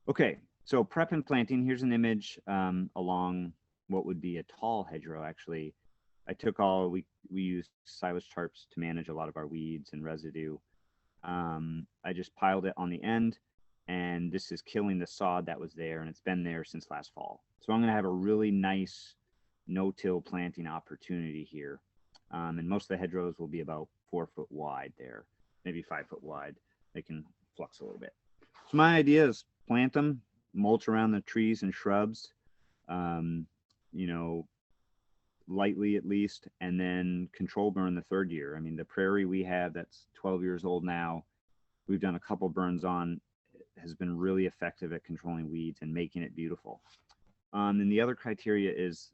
Okay, so prep and planting. Here's an image along what would be a tall hedgerow, actually. I took we used silage tarps to manage a lot of our weeds and residue. I just piled it on the end, and this is killing the sod that was there, and it's been there since last fall. So I'm going to have a really nice no-till planting opportunity here. And most of the hedgerows will be about 4 foot wide there, maybe 5 foot wide. They can flux a little bit. So my idea is plant them, mulch around the trees and shrubs, you know, lightly at least, and then control burn the 3rd year. I mean, the prairie we have that's 12 years old now, we've done a couple burns on, has been really effective at controlling weeds and making it beautiful. And the other criteria is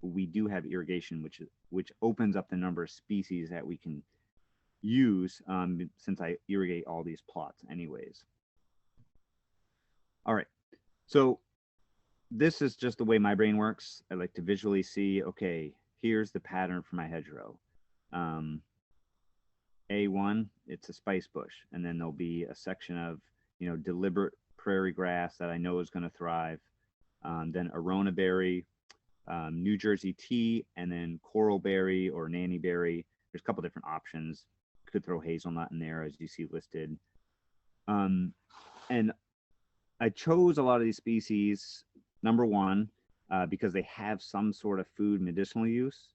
we do have irrigation, which opens up the number of species that we can use, since I irrigate all these plots anyways. All right, so this is just the way my brain works. I like to visually see, okay, here's the pattern for my hedgerow. A1, it's a spice bush, and then there'll be a section of, you know, deliberate prairie grass that I know is going to thrive. Then Arona berry, New Jersey tea, and then coralberry or nannyberry. There's a couple different options. Could throw hazelnut in there as you see listed. And I chose a lot of these species, number one, because they have some sort of food medicinal use.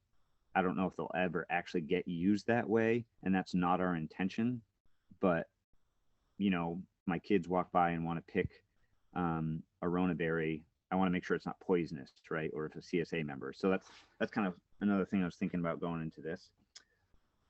I don't know if they'll ever actually get used that way, and that's not our intention. But, you know, my kids walk by and want to pick a Rona berry. I want to make sure it's not poisonous, right? Or if a CSA member. So that's kind of another thing I was thinking about going into this.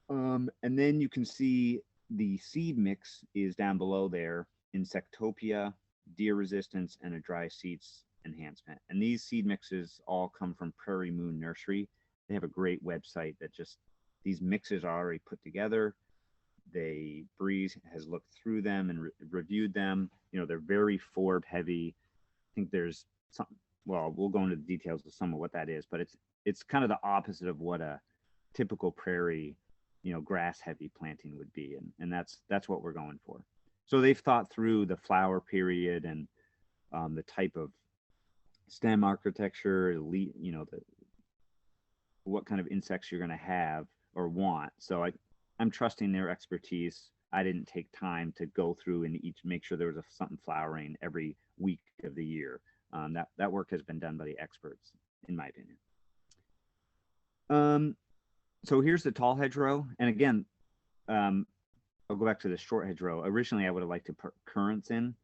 And then you can see the seed mix is down below there: Insectopia, deer resistance, and a dry seeds enhancement. And these seed mixes all come from Prairie Moon Nursery. They have a great website that just, these mixes are already put together. Bree has looked through them and reviewed them. You know, they're very forb heavy. I think there's some, well, we'll go into the details of some of what that is, but it's kind of the opposite of what a typical prairie, you know, grass heavy planting would be. And that's what we're going for. So they've thought through the flower period and the type of stem architecture, you know, what kind of insects you're going to have or want. So I'm trusting their expertise. I didn't take time to go through and make sure there was something flowering every week of the year. That work has been done by the experts, in my opinion. So here's the tall hedgerow. And again, I'll go back to the short hedgerow. Originally, I would have liked to put currants in,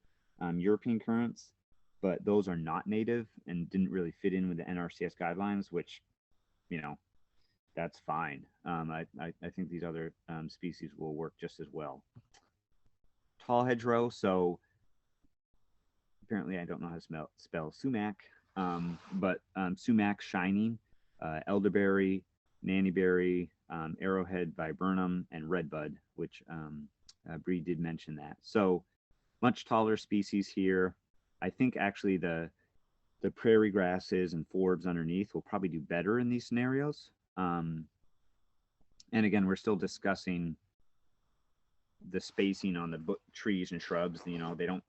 European currants, but those are not native and didn't really fit in with the NRCS guidelines, which, you know, that's fine. I think these other species will work just as well. Tall hedgerow. So apparently I don't know how to spell sumac, but sumac shining, elderberry, nannyberry, arrowhead viburnum, and redbud, which Bree did mention that. So much taller species here. I think actually the prairie grasses and forbs underneath will probably do better in these scenarios. And again, we're still discussing the spacing on the trees and shrubs. You know, they don't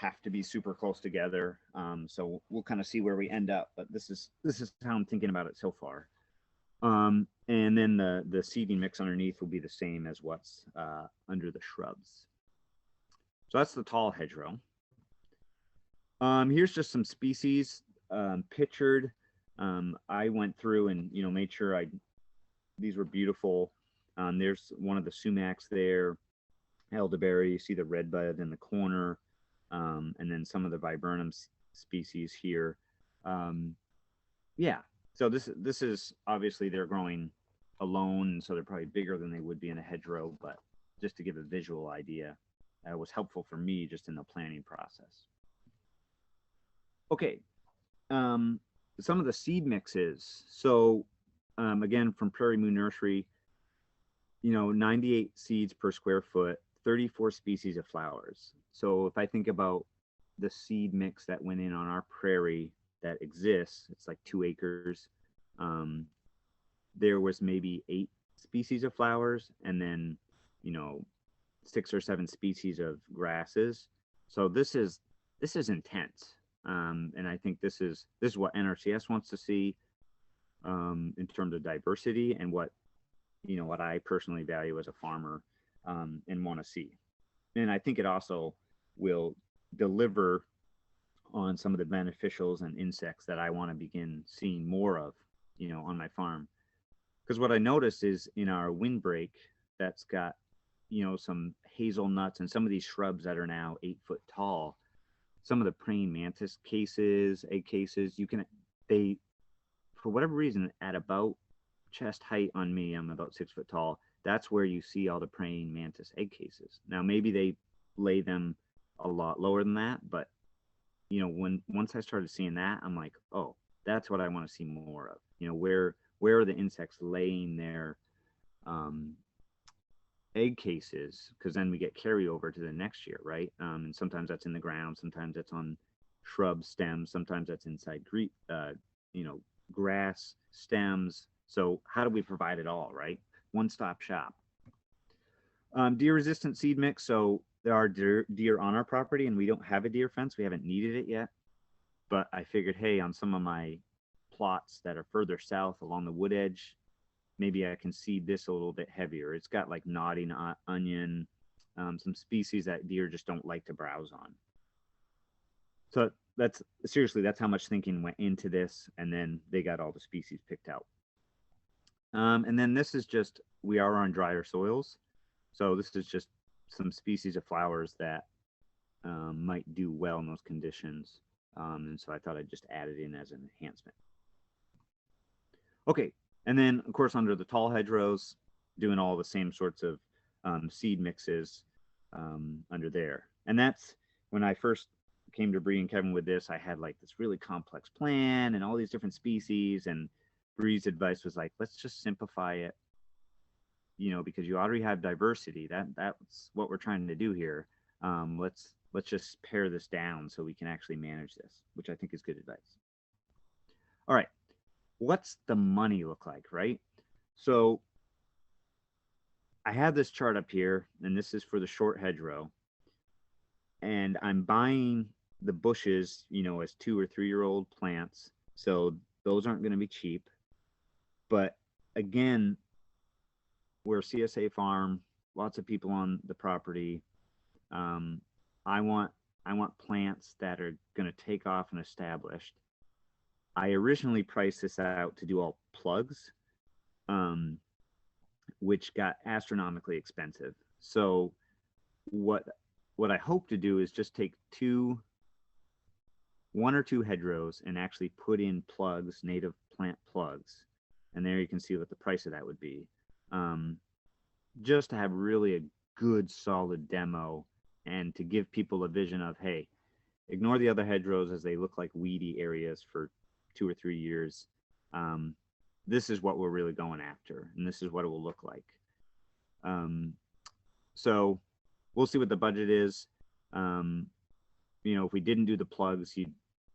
have to be super close together. So we'll kind of see where we end up, but this is how I'm thinking about it so far. And then the seeding mix underneath will be the same as what's under the shrubs. So that's the tall hedgerow. Here's just some species pictured. I went through and, you know, made sure these were beautiful. There's one of the sumacs there, elderberry. You see the redbud in the corner, and then some of the viburnum species here. Yeah. So this is obviously they're growing alone, so they're probably bigger than they would be in a hedgerow. But just to give a visual idea, it was helpful for me just in the planning process. Okay. Some of the seed mixes. So again, from Prairie Moon Nursery, you know, 98 seeds per square foot, 34 species of flowers. So if I think about the seed mix that went in on our prairie that exists, it's like 2 acres. There was maybe 8 species of flowers, and then, you know, 6 or 7 species of grasses. So this is intense. And I think this is what NRCS wants to see in terms of diversity, and what, you know, what I personally value as a farmer and want to see. And I think it also will deliver on some of the beneficials and insects that I want to begin seeing more of, you know, on my farm. Because what I noticed is in our windbreak that's got, you know, some hazelnuts and some of these shrubs that are now 8 foot tall, some of the praying mantis cases, egg cases, they, for whatever reason, at about chest height on me, I'm about 6 foot tall, that's where you see all the praying mantis egg cases. Now, maybe they lay them a lot lower than that, but, you know, once I started seeing that, I'm like, oh, that's what I want to see more of. You know, where are the insects laying their egg cases? Because then we get carryover to the next year, right? And sometimes that's in the ground, sometimes that's on shrub stems, sometimes that's inside you know, grass stems. So how do we provide it all, right? One-stop shop. Deer resistant seed mix. So there are deer on our property, and we don't have a deer fence. We haven't needed it yet, but I figured, hey, on some of my plots that are further south along the wood edge, maybe I can seed this a little bit heavier. It's got like nodding onion, some species that deer just don't like to browse on. So that's how much thinking went into this, and then they got all the species picked out. And then this is just, we are on drier soils. So this is just some species of flowers that might do well in those conditions. And so I thought I'd just add it in as an enhancement. Okay, and then of course under the tall hedgerows, doing all the same sorts of seed mixes under there. And that's when I first came to Bree and Kevin with this, I had like this really complex plan and all these different species, and Bree's advice was like, let's just simplify it, you know, because you already have diversity. That's what we're trying to do here. Let's just pare this down so we can actually manage this, which I think is good advice. All right, what's the money look like, right? So I have this chart up here, and this is for the short hedgerow, and I'm buying the bushes, you know, as 2 or 3 year old plants. So those aren't going to be cheap. But again, we're a CSA farm, lots of people on the property. I want plants that are going to take off and established. I originally priced this out to do all plugs, which got astronomically expensive. So what I hope to do is just take 1 or 2 hedgerows and actually put in plugs, native plant plugs. And there you can see what the price of that would be. Just to have really a good solid demo and to give people a vision of, hey, ignore the other hedgerows as they look like weedy areas for 2 or 3 years. This is what we're really going after, and this is what it will look like. So we'll see what the budget is. You know, if we didn't do the plugs,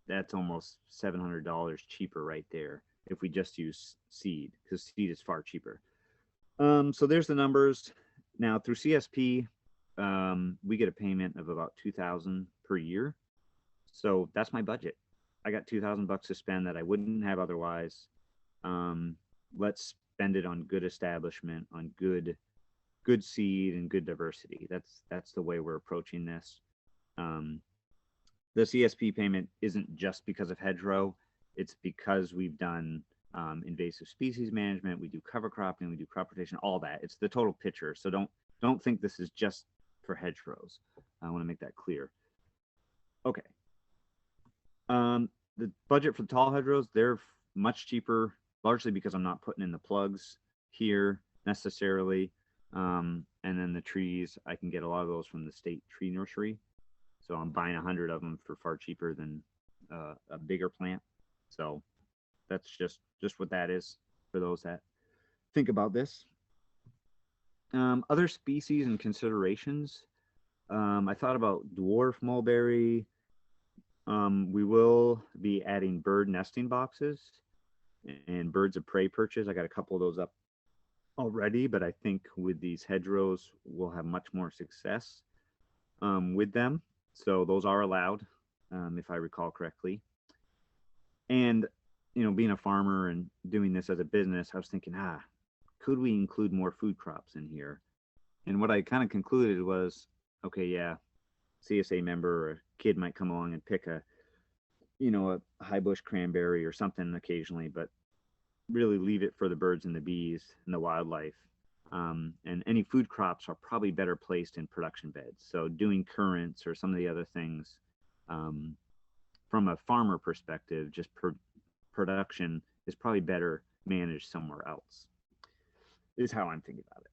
that's almost $700 cheaper right there if we just use seed, because seed is far cheaper. So there's the numbers. Now through CSP, we get a payment of about $2,000 per year. So that's my budget. I got $2,000 to spend that I wouldn't have otherwise. Let's spend it on good establishment, on good seed and good diversity. That's the way we're approaching this. The CSP payment isn't just because of hedgerow. It's because we've done invasive species management, we do cover cropping, we do crop rotation, all that. It's the total picture. So don't think this is just for hedgerows. I want to make that clear. Okay. The budget for the tall hedgerows, they're much cheaper, largely because I'm not putting in the plugs here necessarily. And then the trees, I can get a lot of those from the state tree nursery. So I'm buying 100 of them for far cheaper than a bigger plant. So that's just what that is for those that think about this. Other species and considerations. I thought about dwarf mulberry. We will be adding bird nesting boxes and birds of prey perches. I got a couple of those up already, but I think with these hedgerows, we'll have much more success with them. So those are allowed, if I recall correctly. And, you know, being a farmer and doing this as a business, I was thinking, could we include more food crops in here? And what I kind of concluded was, okay, yeah, CSA member or a kid might come along and pick a high bush cranberry or something occasionally, but really leave it for the birds and the bees and the wildlife. And any food crops are probably better placed in production beds. So doing currants or some of the other things, from a farmer perspective, just production is probably better managed somewhere else, is how I'm thinking about it.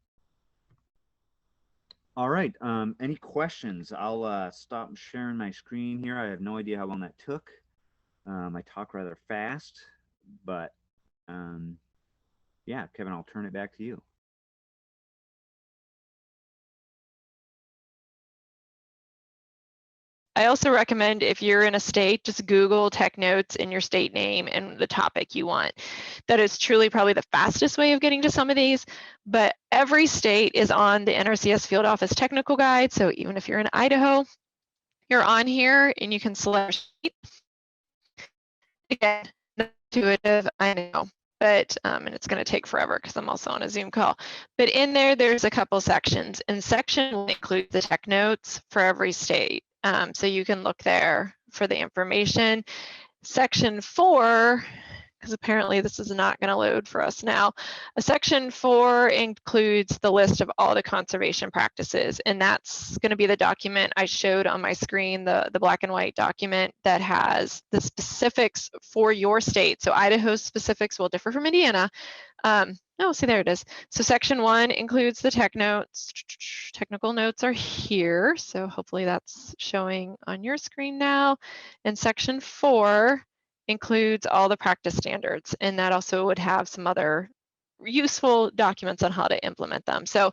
All right, any questions? I'll stop sharing my screen here. I have no idea how long that took. I talk rather fast, but yeah, Kevin, I'll turn it back to you. I also recommend, if you're in a state, just Google tech notes in your state name and the topic you want. That is truly probably the fastest way of getting to some of these, but every state is on the NRCS Field Office Technical Guide. So even if you're in Idaho, you're on here and you can select. Again, intuitive, I know, but and it's going to take forever because I'm also on a Zoom call. But in there's a couple sections, and section 1 includes the tech notes for every state. So you can look there for the information. Section 4, because apparently this is not going to load for us now. Section 4 includes the list of all the conservation practices, and that's going to be the document I showed on my screen, the black and white document that has the specifics for your state. So Idaho's specifics will differ from Indiana. No, see, there it is. So section 1 includes the tech notes. Technical notes are here, so hopefully that's showing on your screen now. And section 4 includes all the practice standards, and that also would have some other useful documents on how to implement them. So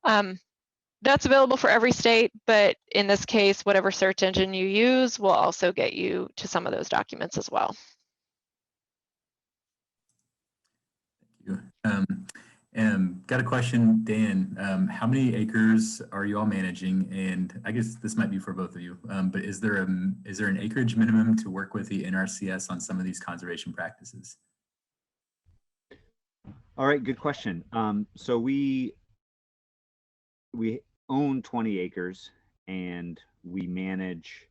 that's available for every state, but in this case, whatever search engine you use will also get you to some of those documents as well. Thank you. Got a question, Dan. How many acres are you all managing? And I guess this might be for both of you, but is there an acreage minimum to work with the NRCS on some of these conservation practices? All right, good question. So we own 20 acres and we manage,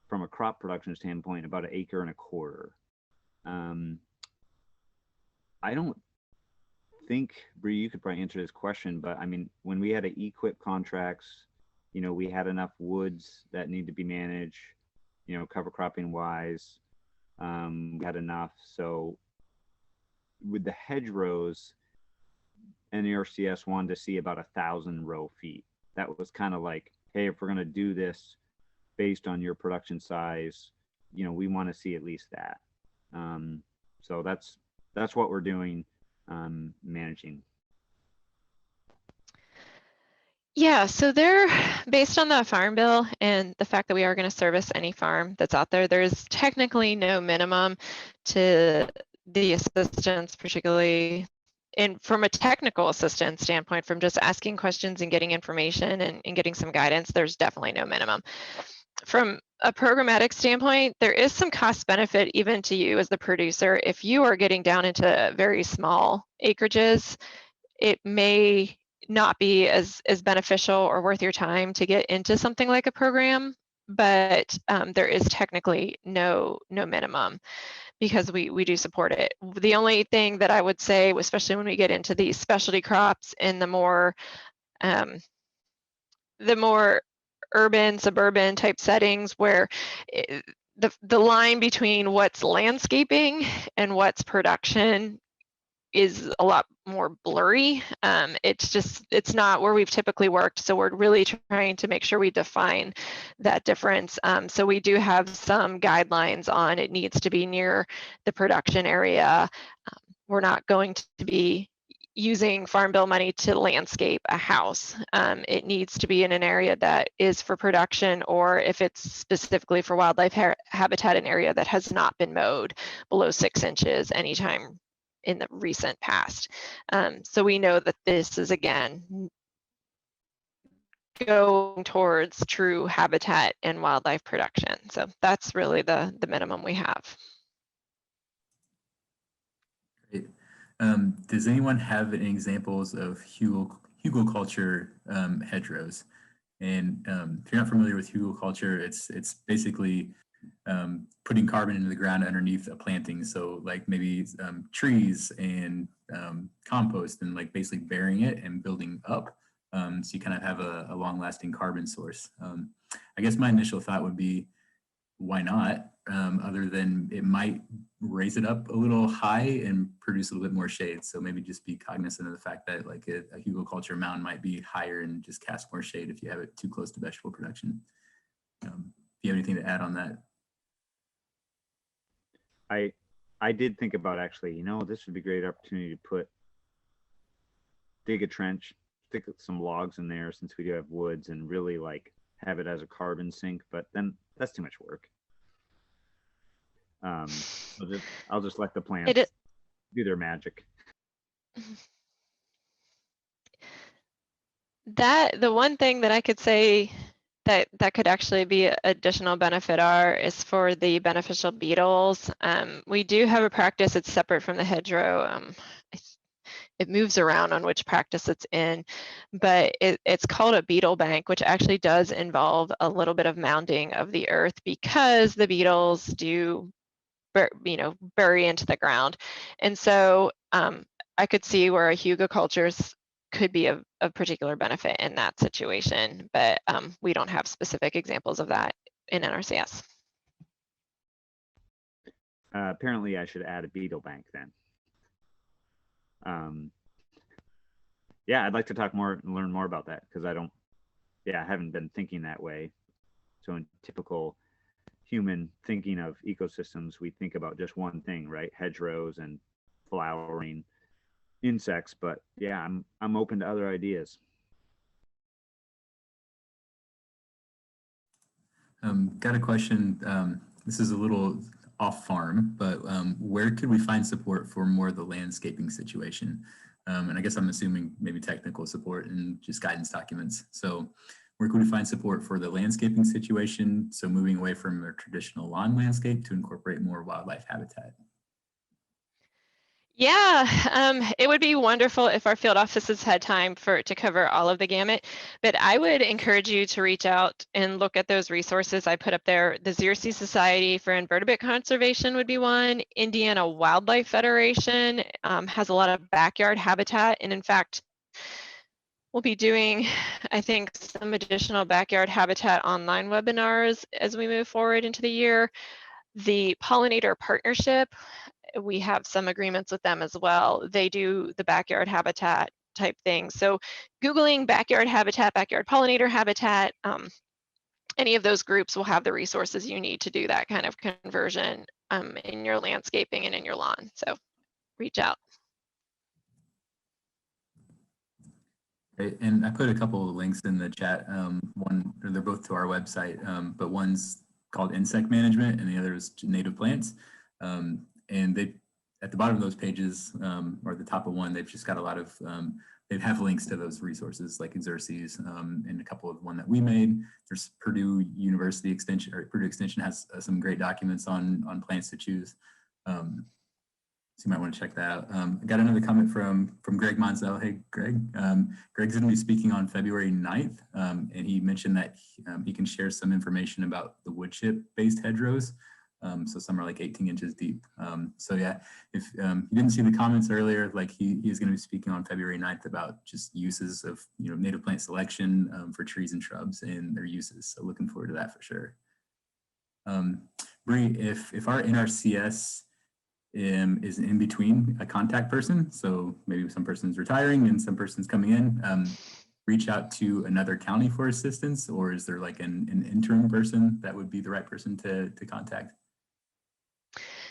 from a crop production standpoint, about 1.25 acres. I don't think, Bree, you could probably answer this question, but I mean, when we had equip contracts, you know, we had enough woods that need to be managed, you know, cover cropping wise. We had enough. So with the hedgerows, NRCS wanted to see about 1,000 row feet. That was kind of like, hey, if we're going to do this based on your production size, you know, we want to see at least that. So that's what we're doing, managing. Yeah, so they're based on the farm bill and the fact that we are going to service any farm that's out there. There's technically no minimum to the assistance, particularly from a technical assistance standpoint, from just asking questions and getting information and getting some guidance. There's definitely no minimum. From a programmatic standpoint, there is some cost benefit even to you as the producer. If you are getting down into very small acreages, it may not be as beneficial or worth your time to get into something like a program, but there is technically no minimum because we do support it. The only thing that I would say, especially when we get into these specialty crops and the more urban, suburban type settings where the line between what's landscaping and what's production is a lot more blurry. It's not where we've typically worked. So we're really trying to make sure we define that difference. So we do have some guidelines on it needs to be near the production area. We're not going to be using farm bill money to landscape a house. It needs to be in an area that is for production, or if it's specifically for wildlife habitat, an area that has not been mowed below 6 inches anytime in the recent past. So we know that this is, again, going towards true habitat and wildlife production. So that's really the minimum we have. Great. Does anyone have any examples of hugelculture hedgerows? And if you're not familiar with hugelculture, it's basically putting carbon into the ground underneath a planting. So like maybe trees and compost, and like basically burying it and building up. So you kind of have a long-lasting carbon source. I guess my initial thought would be, why not? Other than it might raise it up a little high and produce a little bit more shade. So maybe just be cognizant of the fact that like a hugelculture mound might be higher and just cast more shade if you have it too close to vegetable production. Do you have anything to add on that? I did think about, actually, you know, this would be a great opportunity to dig a trench, stick some logs in there since we do have woods, and really like have it as a carbon sink, but then that's too much work. I'll just let the plants do their magic. The one thing that I could say that could actually be additional benefit is for the beneficial beetles. We do have a practice, it's separate from the hedgerow. It moves around on which practice it's in, but it's called a beetle bank, which actually does involve a little bit of mounding of the earth because the beetles do, bury into the ground. And so I could see where a hugelkulturs could be of particular benefit in that situation, but we don't have specific examples of that in NRCS. Apparently I should add a beetle bank then. Yeah, I'd like to talk more and learn more about that, because I haven't been thinking that way. So in typical human thinking of ecosystems, we think about just one thing, right? Hedgerows and flowering insects, but yeah, I'm open to other ideas. Got a question. This is a little off farm, but where could we find support for more of the landscaping situation? And I guess I'm assuming maybe technical support and just guidance documents. So where could we find support for the landscaping situation? So moving away from a traditional lawn landscape to incorporate more wildlife habitat. Yeah, it would be wonderful if our field offices had time to cover all of the gamut, but I would encourage you to reach out and look at those resources I put up there. The Xerces Society for Invertebrate Conservation would be one. Indiana Wildlife Federation has a lot of backyard habitat, and in fact, we'll be doing, I think, some additional backyard habitat online webinars as we move forward into the year. The Pollinator Partnership, we have some agreements with them as well. They do the backyard habitat type thing. So Googling backyard habitat, backyard pollinator habitat, any of those groups will have the resources you need to do that kind of conversion in your landscaping and in your lawn. So reach out. Great. And I put a couple of links in the chat. They're both to our website, but one's called Insect Management and the other is Native Plants. And they, at the bottom of those pages, or the top of one, they've just got a lot of, they have links to those resources like Xerces, and a couple of one that we made. There's Purdue University Extension, or Purdue Extension has some great documents on plants to choose. So you might want to check that out. I got another comment from Greg Monzel. Hey, Greg. Greg's going to be speaking on February 9th, and he mentioned that he can share some information about the wood chip-based hedgerows. So some are like 18 inches deep. So yeah, if you didn't see the comments earlier, like he is going to be speaking on February 9th about just uses of native plant selection for trees and shrubs and their uses. So looking forward to that for sure. Bree, if our NRCS is in between a contact person, so maybe some person's retiring and some person's coming in, reach out to another county for assistance, or is there like an interim person that would be the right person to contact?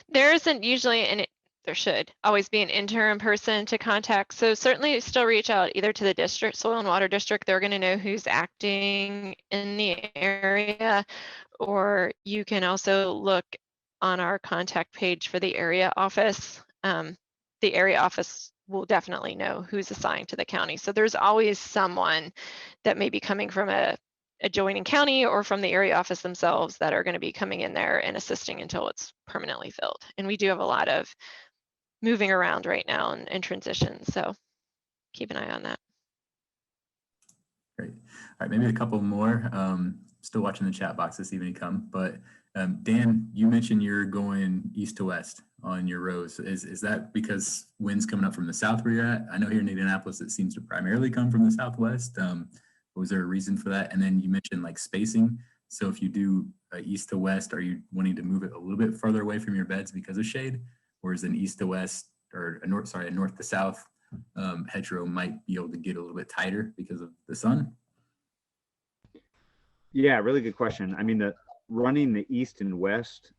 There isn't usually, and there should always be an interim person to contact. So certainly still reach out either to the district, soil and water district. They're going to know who's acting in the area, or you can also look on our contact page for the area office. The area office will definitely know who's assigned to the county. So there's always someone that may be coming from a adjoining county or from the area office themselves that are going to be coming in there and assisting until it's permanently filled. And we do have a lot of moving around right now and transitions. So keep an eye on that. Great. All right, maybe a couple more. Still watching the chat box this evening come, but Dan, you mentioned you're going east to west on your rows. Is that because wind's coming up from the south where you're at? I know here in Indianapolis, it seems to primarily come from the southwest. Was there a reason for that? And then you mentioned like spacing. So if you do east to west, are you wanting to move it a little bit further away from your beds because of shade? Or is an east to west, or a north to south hedgerow might be able to get a little bit tighter because of the sun? Yeah, really good question. I mean, running the east and west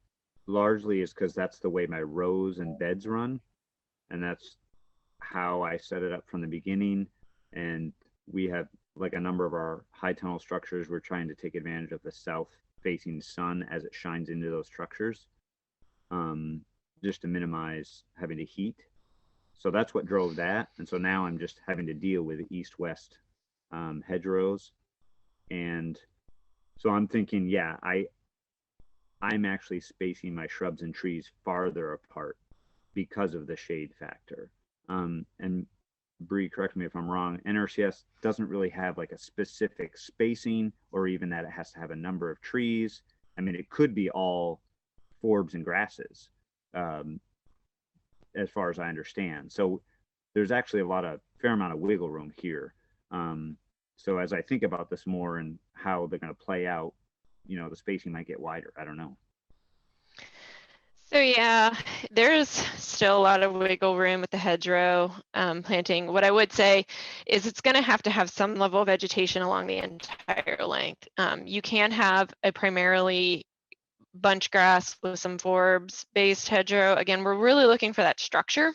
largely is because that's the way my rows and beds run. And that's how I set it up from the beginning. And we have like a number of our high tunnel structures, we're trying to take advantage of the south facing sun as it shines into those structures, just to minimize having to heat. So that's what drove that. And so now I'm just having to deal with the east-west hedgerows. And So I'm thinking, yeah, I'm actually spacing my shrubs and trees farther apart because of the shade factor. And Bree, correct me if I'm wrong, NRCS doesn't really have like a specific spacing or even that it has to have a number of trees. I mean, it could be all forbs and grasses, as far as I understand. So there's actually a fair amount of wiggle room here. So as I think about this more and how they're going to play out, you know, the spacing might get wider. I don't know. So yeah, there's still a lot of wiggle room with the hedgerow planting. What I would say is it's going to have some level of vegetation along the entire length. You can have a primarily bunch grass with some forbs based hedgerow. Again, we're really looking for that structure.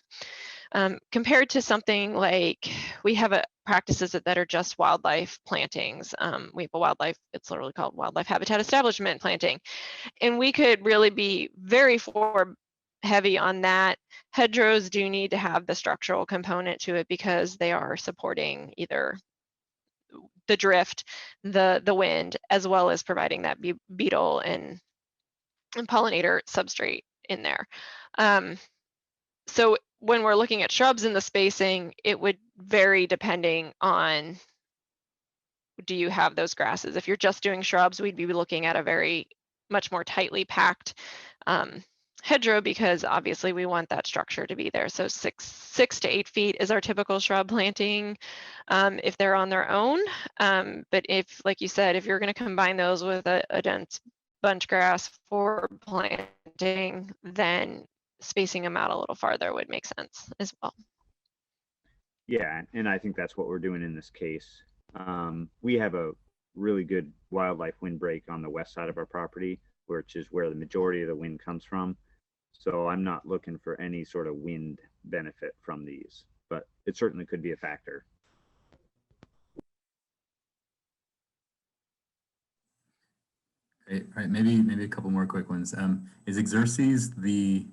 Compared to something like we have practices that are just wildlife plantings. We have a wildlife, it's literally called wildlife habitat establishment planting. And we could really be very forb heavy on that. Hedgerows do need to have the structural component to it because they are supporting either the drift, the wind, as well as providing that beetle and pollinator substrate in there. So when we're looking at shrubs in the spacing, it would vary depending on, do you have those grasses? If you're just doing shrubs, we'd be looking at a much more tightly packed hedgerow, because obviously we want that structure to be there. So 6 to 8 feet is our typical shrub planting if they're on their own. But if, like you said, if you're going to combine those with a dense bunch grass for planting, then spacing them out a little farther would make sense as well. Yeah, and I think that's what we're doing in this case. We have a really good wildlife windbreak on the west side of our property, which is where the majority of the wind comes from. So I'm not looking for any sort of wind benefit from these, but it certainly could be a factor. Great. All right, maybe a couple more quick ones. Is Xerces the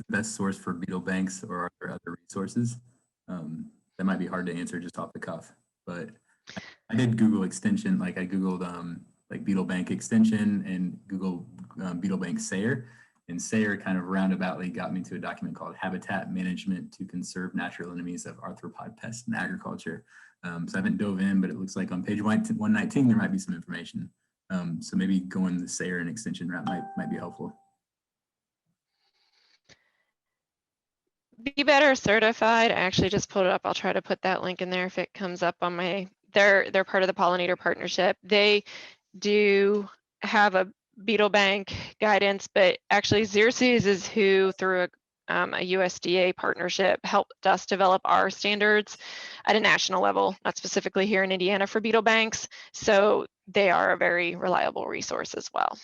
best source for beetle banks, or are there other resources? That might be hard to answer just off the cuff, but I did Google extension, like I Googled like beetle bank extension and Google beetle bank Sayer, and Sayer kind of roundaboutly got me to a document called Habitat Management to Conserve Natural Enemies of Arthropod Pests in Agriculture. So I haven't dove in, but it looks like on page 119 there might be some information. So maybe going the Sayer and extension route might be helpful. Be Better certified. I actually just pulled it up. I'll try to put that link in there if it comes up on my, they're part of the pollinator partnership. They do have a beetle bank guidance, but actually Xerces is who, through a USDA partnership, helped us develop our standards at a national level, not specifically here in Indiana for beetle banks. So they are a very reliable resource as well.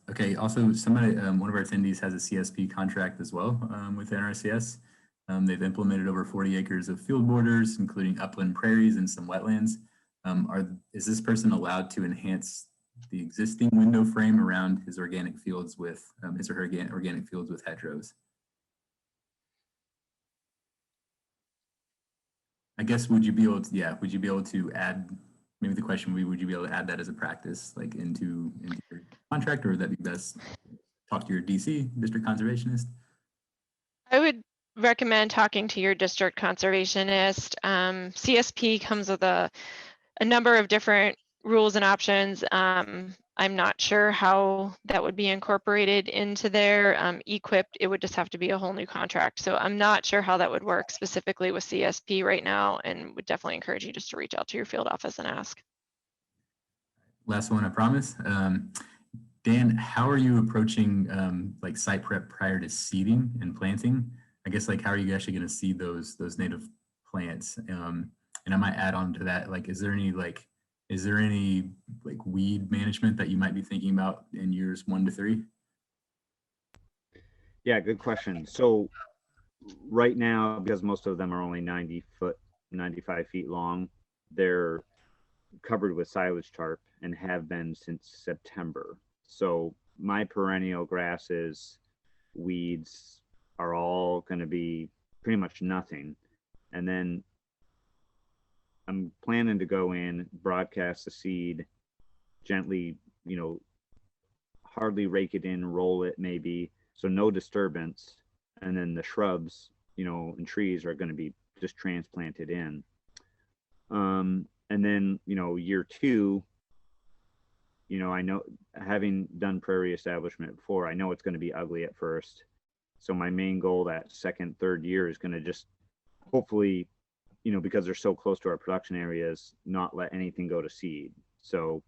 Okay, also somebody, one of our attendees has a CSP contract as well with NRCS. They've implemented over 40 acres of field borders, including upland prairies and some wetlands. Is this person allowed to enhance the existing window frame around his organic fields with his or her organic fields with hedgerows? I guess would you be able to add, maybe the question would you be able to add that as a practice, like into your contract, or would that be best talk to your DC, district conservationist? I would recommend talking to your district conservationist. CSP comes with a number of different rules and options. I'm not sure how that would be incorporated into their equipped. It would just have to be a whole new contract. So I'm not sure how that would work specifically with CSP right now, and would definitely encourage you just to reach out to your field office and ask. Last one, I promise. Dan, how are you approaching like site prep prior to seeding and planting? I guess like how are you actually going to seed those native plants? And I might add on to that, like, is there any weed management that you might be thinking about in years 1 to 3? Yeah, good question. So right now, because most of them are only 95 feet long, they're covered with silage tarp and have been since September. So my perennial grasses, weeds are all going to be pretty much nothing. And then I'm planning to go in, broadcast the seed, gently, hardly rake it in, roll it maybe, so no disturbance. And then the shrubs, and trees are going to be just transplanted in. And then, year 2, I know, having done prairie establishment before, I know it's going to be ugly at first. So my main goal that second, third year is going to just hopefully, because they're so close to our production areas, not let anything go to seed. So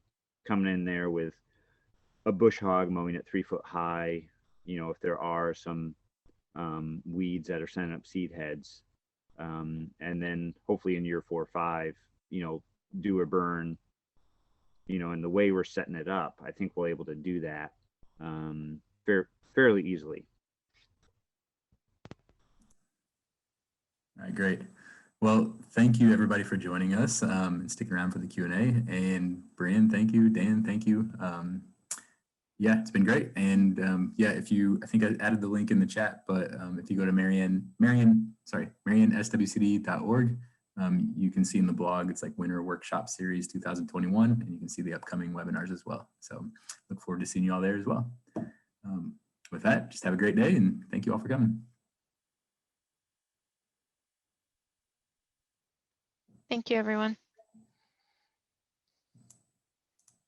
coming in there with a bush hog, mowing it 3 foot high, if there are some weeds that are sending up seed heads. And then hopefully in year 4 or 5, do a burn, and the way we're setting it up, I think we'll able to do that fairly easily. All right, great. Well, thank you everybody for joining us and sticking around for the Q&A. And Brianne, thank you. Dan, thank you. Yeah, it's been great. And yeah, I think I added the link in the chat, but if you go to marianeswcd.org, you can see in the blog, it's like Winter Workshop Series 2021, and you can see the upcoming webinars as well. So look forward to seeing you all there as well. With that, just have a great day, and thank you all for coming. Thank you, everyone.